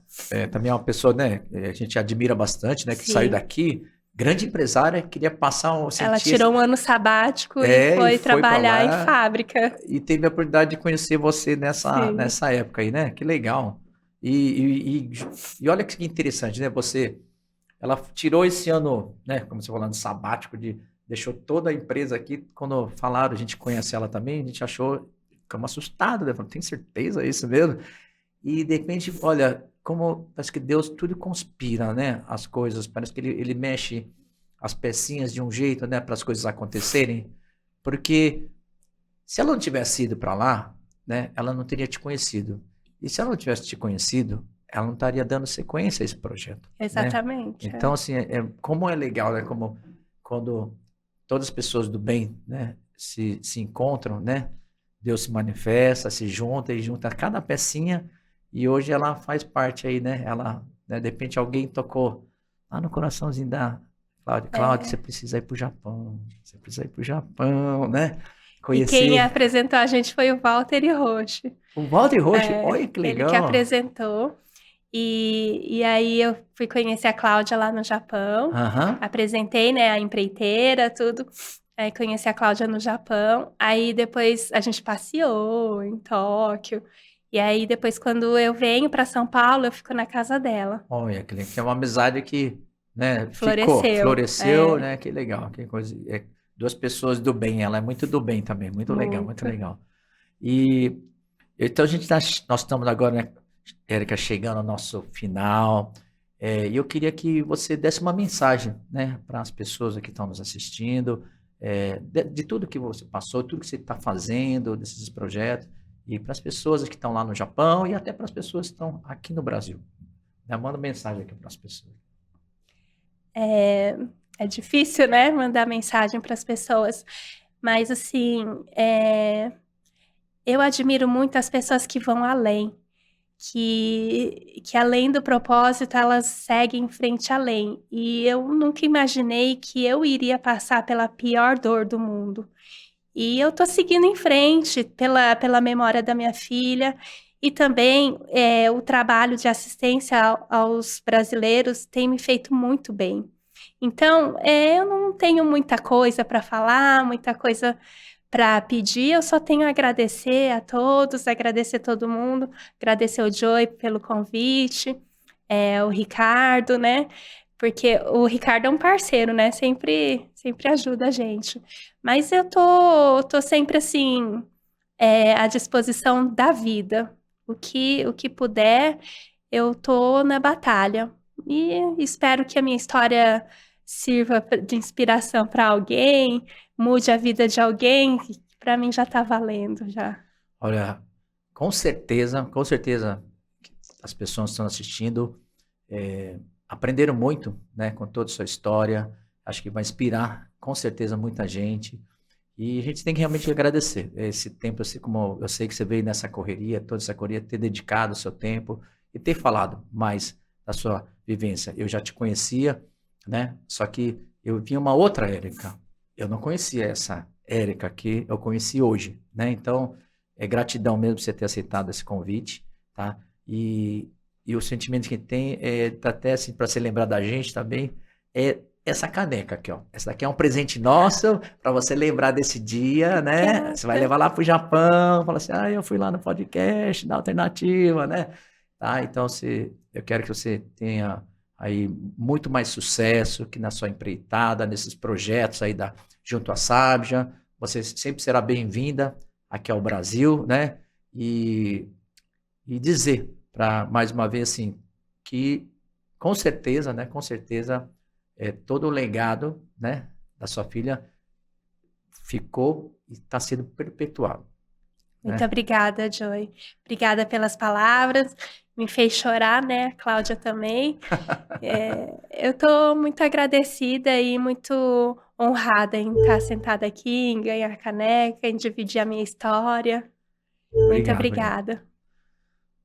Speaker 1: também é uma pessoa, né? A gente admira bastante, né? Que
Speaker 2: Sim.
Speaker 1: saiu daqui, grande empresária, queria passar
Speaker 2: Ela tirou um ano sabático e foi trabalhar em fábrica.
Speaker 1: E teve a oportunidade de conhecer você nessa época aí, né? Que legal. E olha que interessante, né? Ela tirou esse ano, né? Como você falando, sabático, deixou toda a empresa aqui. Quando falaram, a gente conhece ela também, a gente ficamos assustados, né? Falei, tem certeza isso mesmo? E de repente, olha, como parece que Deus tudo conspira, né? As coisas, parece que ele mexe as pecinhas de um jeito, né? Para as coisas acontecerem. Porque se ela não tivesse ido para lá, né? Ela não teria te conhecido. E se ela não tivesse te conhecido, ela não estaria dando sequência a esse projeto.
Speaker 2: Exatamente.
Speaker 1: Né? Então, assim, como é legal, né? Como quando todas as pessoas do bem, né? Se encontram, né? Deus se manifesta, se junta e junta cada pecinha. E hoje ela faz parte aí, né? Ela, né, de repente alguém tocou lá no coraçãozinho da Cláudia, você precisa ir pro Japão. Você precisa ir pro Japão, né?
Speaker 2: Conhecer. E quem apresentou a gente foi o Walter Roche.
Speaker 1: O Walter Roche? Olha que legal.
Speaker 2: Ele que apresentou. E aí eu fui conhecer a Cláudia lá no Japão. Apresentei, né, a empreiteira, tudo. Aí conheci a Cláudia no Japão. Aí depois a gente passeou em Tóquio. E aí, depois, quando eu venho para São Paulo, eu fico na casa dela.
Speaker 1: Olha, que é uma amizade que, né,
Speaker 2: floresceu,
Speaker 1: né? Que legal, que coisa. Duas pessoas do bem, ela é muito do bem também, muito legal, muito legal. E então nós estamos agora, né, Érica, chegando ao nosso final. E eu queria que você desse uma mensagem, né, para as pessoas que estão nos assistindo, de tudo que você passou, tudo que você está fazendo, desses projetos. E para as pessoas que estão lá no Japão e até para as pessoas que estão aqui no Brasil. Manda mensagem aqui para as pessoas.
Speaker 2: É difícil, né? Mandar mensagem para as pessoas. Mas, assim, eu admiro muito as pessoas que vão além. Que além do propósito, elas seguem em frente além. E eu nunca imaginei que eu iria passar pela pior dor do mundo. E eu tô seguindo em frente pela memória da minha filha e também o trabalho de assistência aos brasileiros tem me feito muito bem. Então, eu não tenho muita coisa para falar, muita coisa para pedir, eu só tenho a agradecer a todos, agradecer todo mundo, agradecer o Joey pelo convite, o Ricardo, né? Porque o Ricardo é um parceiro, né? Sempre ajuda a gente. Mas eu tô sempre, assim, à disposição da vida. O que puder, eu tô na batalha. E espero que a minha história sirva de inspiração para alguém, mude a vida de alguém. Para mim já tá valendo, já.
Speaker 1: Olha, com certeza, as pessoas que estão assistindo aprenderam muito, né, com toda a sua história. Acho que vai inspirar, com certeza, muita gente. E a gente tem que realmente agradecer esse tempo, assim como eu sei que você veio nessa correria, toda essa correria, ter dedicado o seu tempo e ter falado mais da sua vivência. Eu já te conhecia, né? Só que eu vi uma outra Érica. Eu não conhecia essa Érica que eu conheci hoje, né? Então, gratidão mesmo por você ter aceitado esse convite, tá? E o sentimento que tem até assim, para se lembrar da gente também, essa caneca aqui, ó. Essa daqui é um presente nosso para você lembrar desse dia, né? Você vai levar lá pro Japão, fala assim, eu fui lá no podcast da Alternativa, né? Tá? Então, eu quero que você tenha aí muito mais sucesso que na sua empreitada, nesses projetos aí junto à Sabja. Você sempre será bem-vinda aqui ao Brasil, né? E dizer, mais uma vez, assim, que com certeza, né? Com certeza, todo o legado, né, da sua filha ficou e está sendo perpetuado.
Speaker 2: Muito obrigada, Joy. Obrigada pelas palavras. Me fez chorar, né? A Cláudia também. Eu estou muito agradecida e muito honrada em estar sentada aqui, em ganhar caneca, em dividir a minha história. Muito obrigada.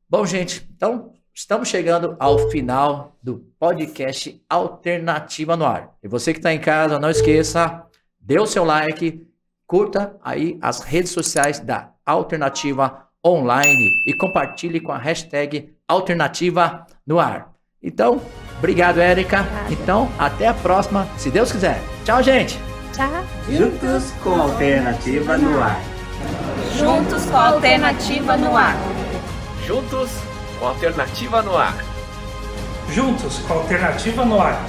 Speaker 1: Bom, gente, então estamos chegando ao final do podcast Alternativa no Ar. E você que está em casa, não esqueça, dê o seu like, curta aí as redes sociais da Alternativa Online e compartilhe com a hashtag Alternativa no Ar. Então, obrigado, Érica. Então, até a próxima, se Deus quiser. Tchau, gente.
Speaker 2: Tchau.
Speaker 4: Juntos com a Alternativa no Ar.
Speaker 5: Juntos com a Alternativa no Ar.
Speaker 6: Juntos com a Alternativa no Ar.
Speaker 7: Juntos com a Alternativa no Ar.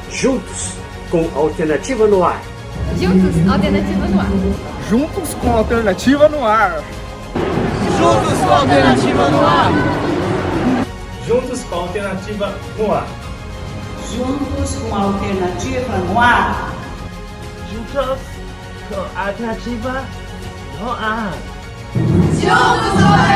Speaker 4: Juntos com a Alternativa no Ar.
Speaker 5: Juntos, Alternativa no Ar.
Speaker 8: Juntos com a Alternativa no Ar.
Speaker 4: Juntos com a Alternativa no Ar.
Speaker 7: Juntos com a Alternativa no Ar.
Speaker 3: Juntos com a Alternativa no Ar.
Speaker 4: Juntos com a Alternativa no Ar.
Speaker 5: Juntos com a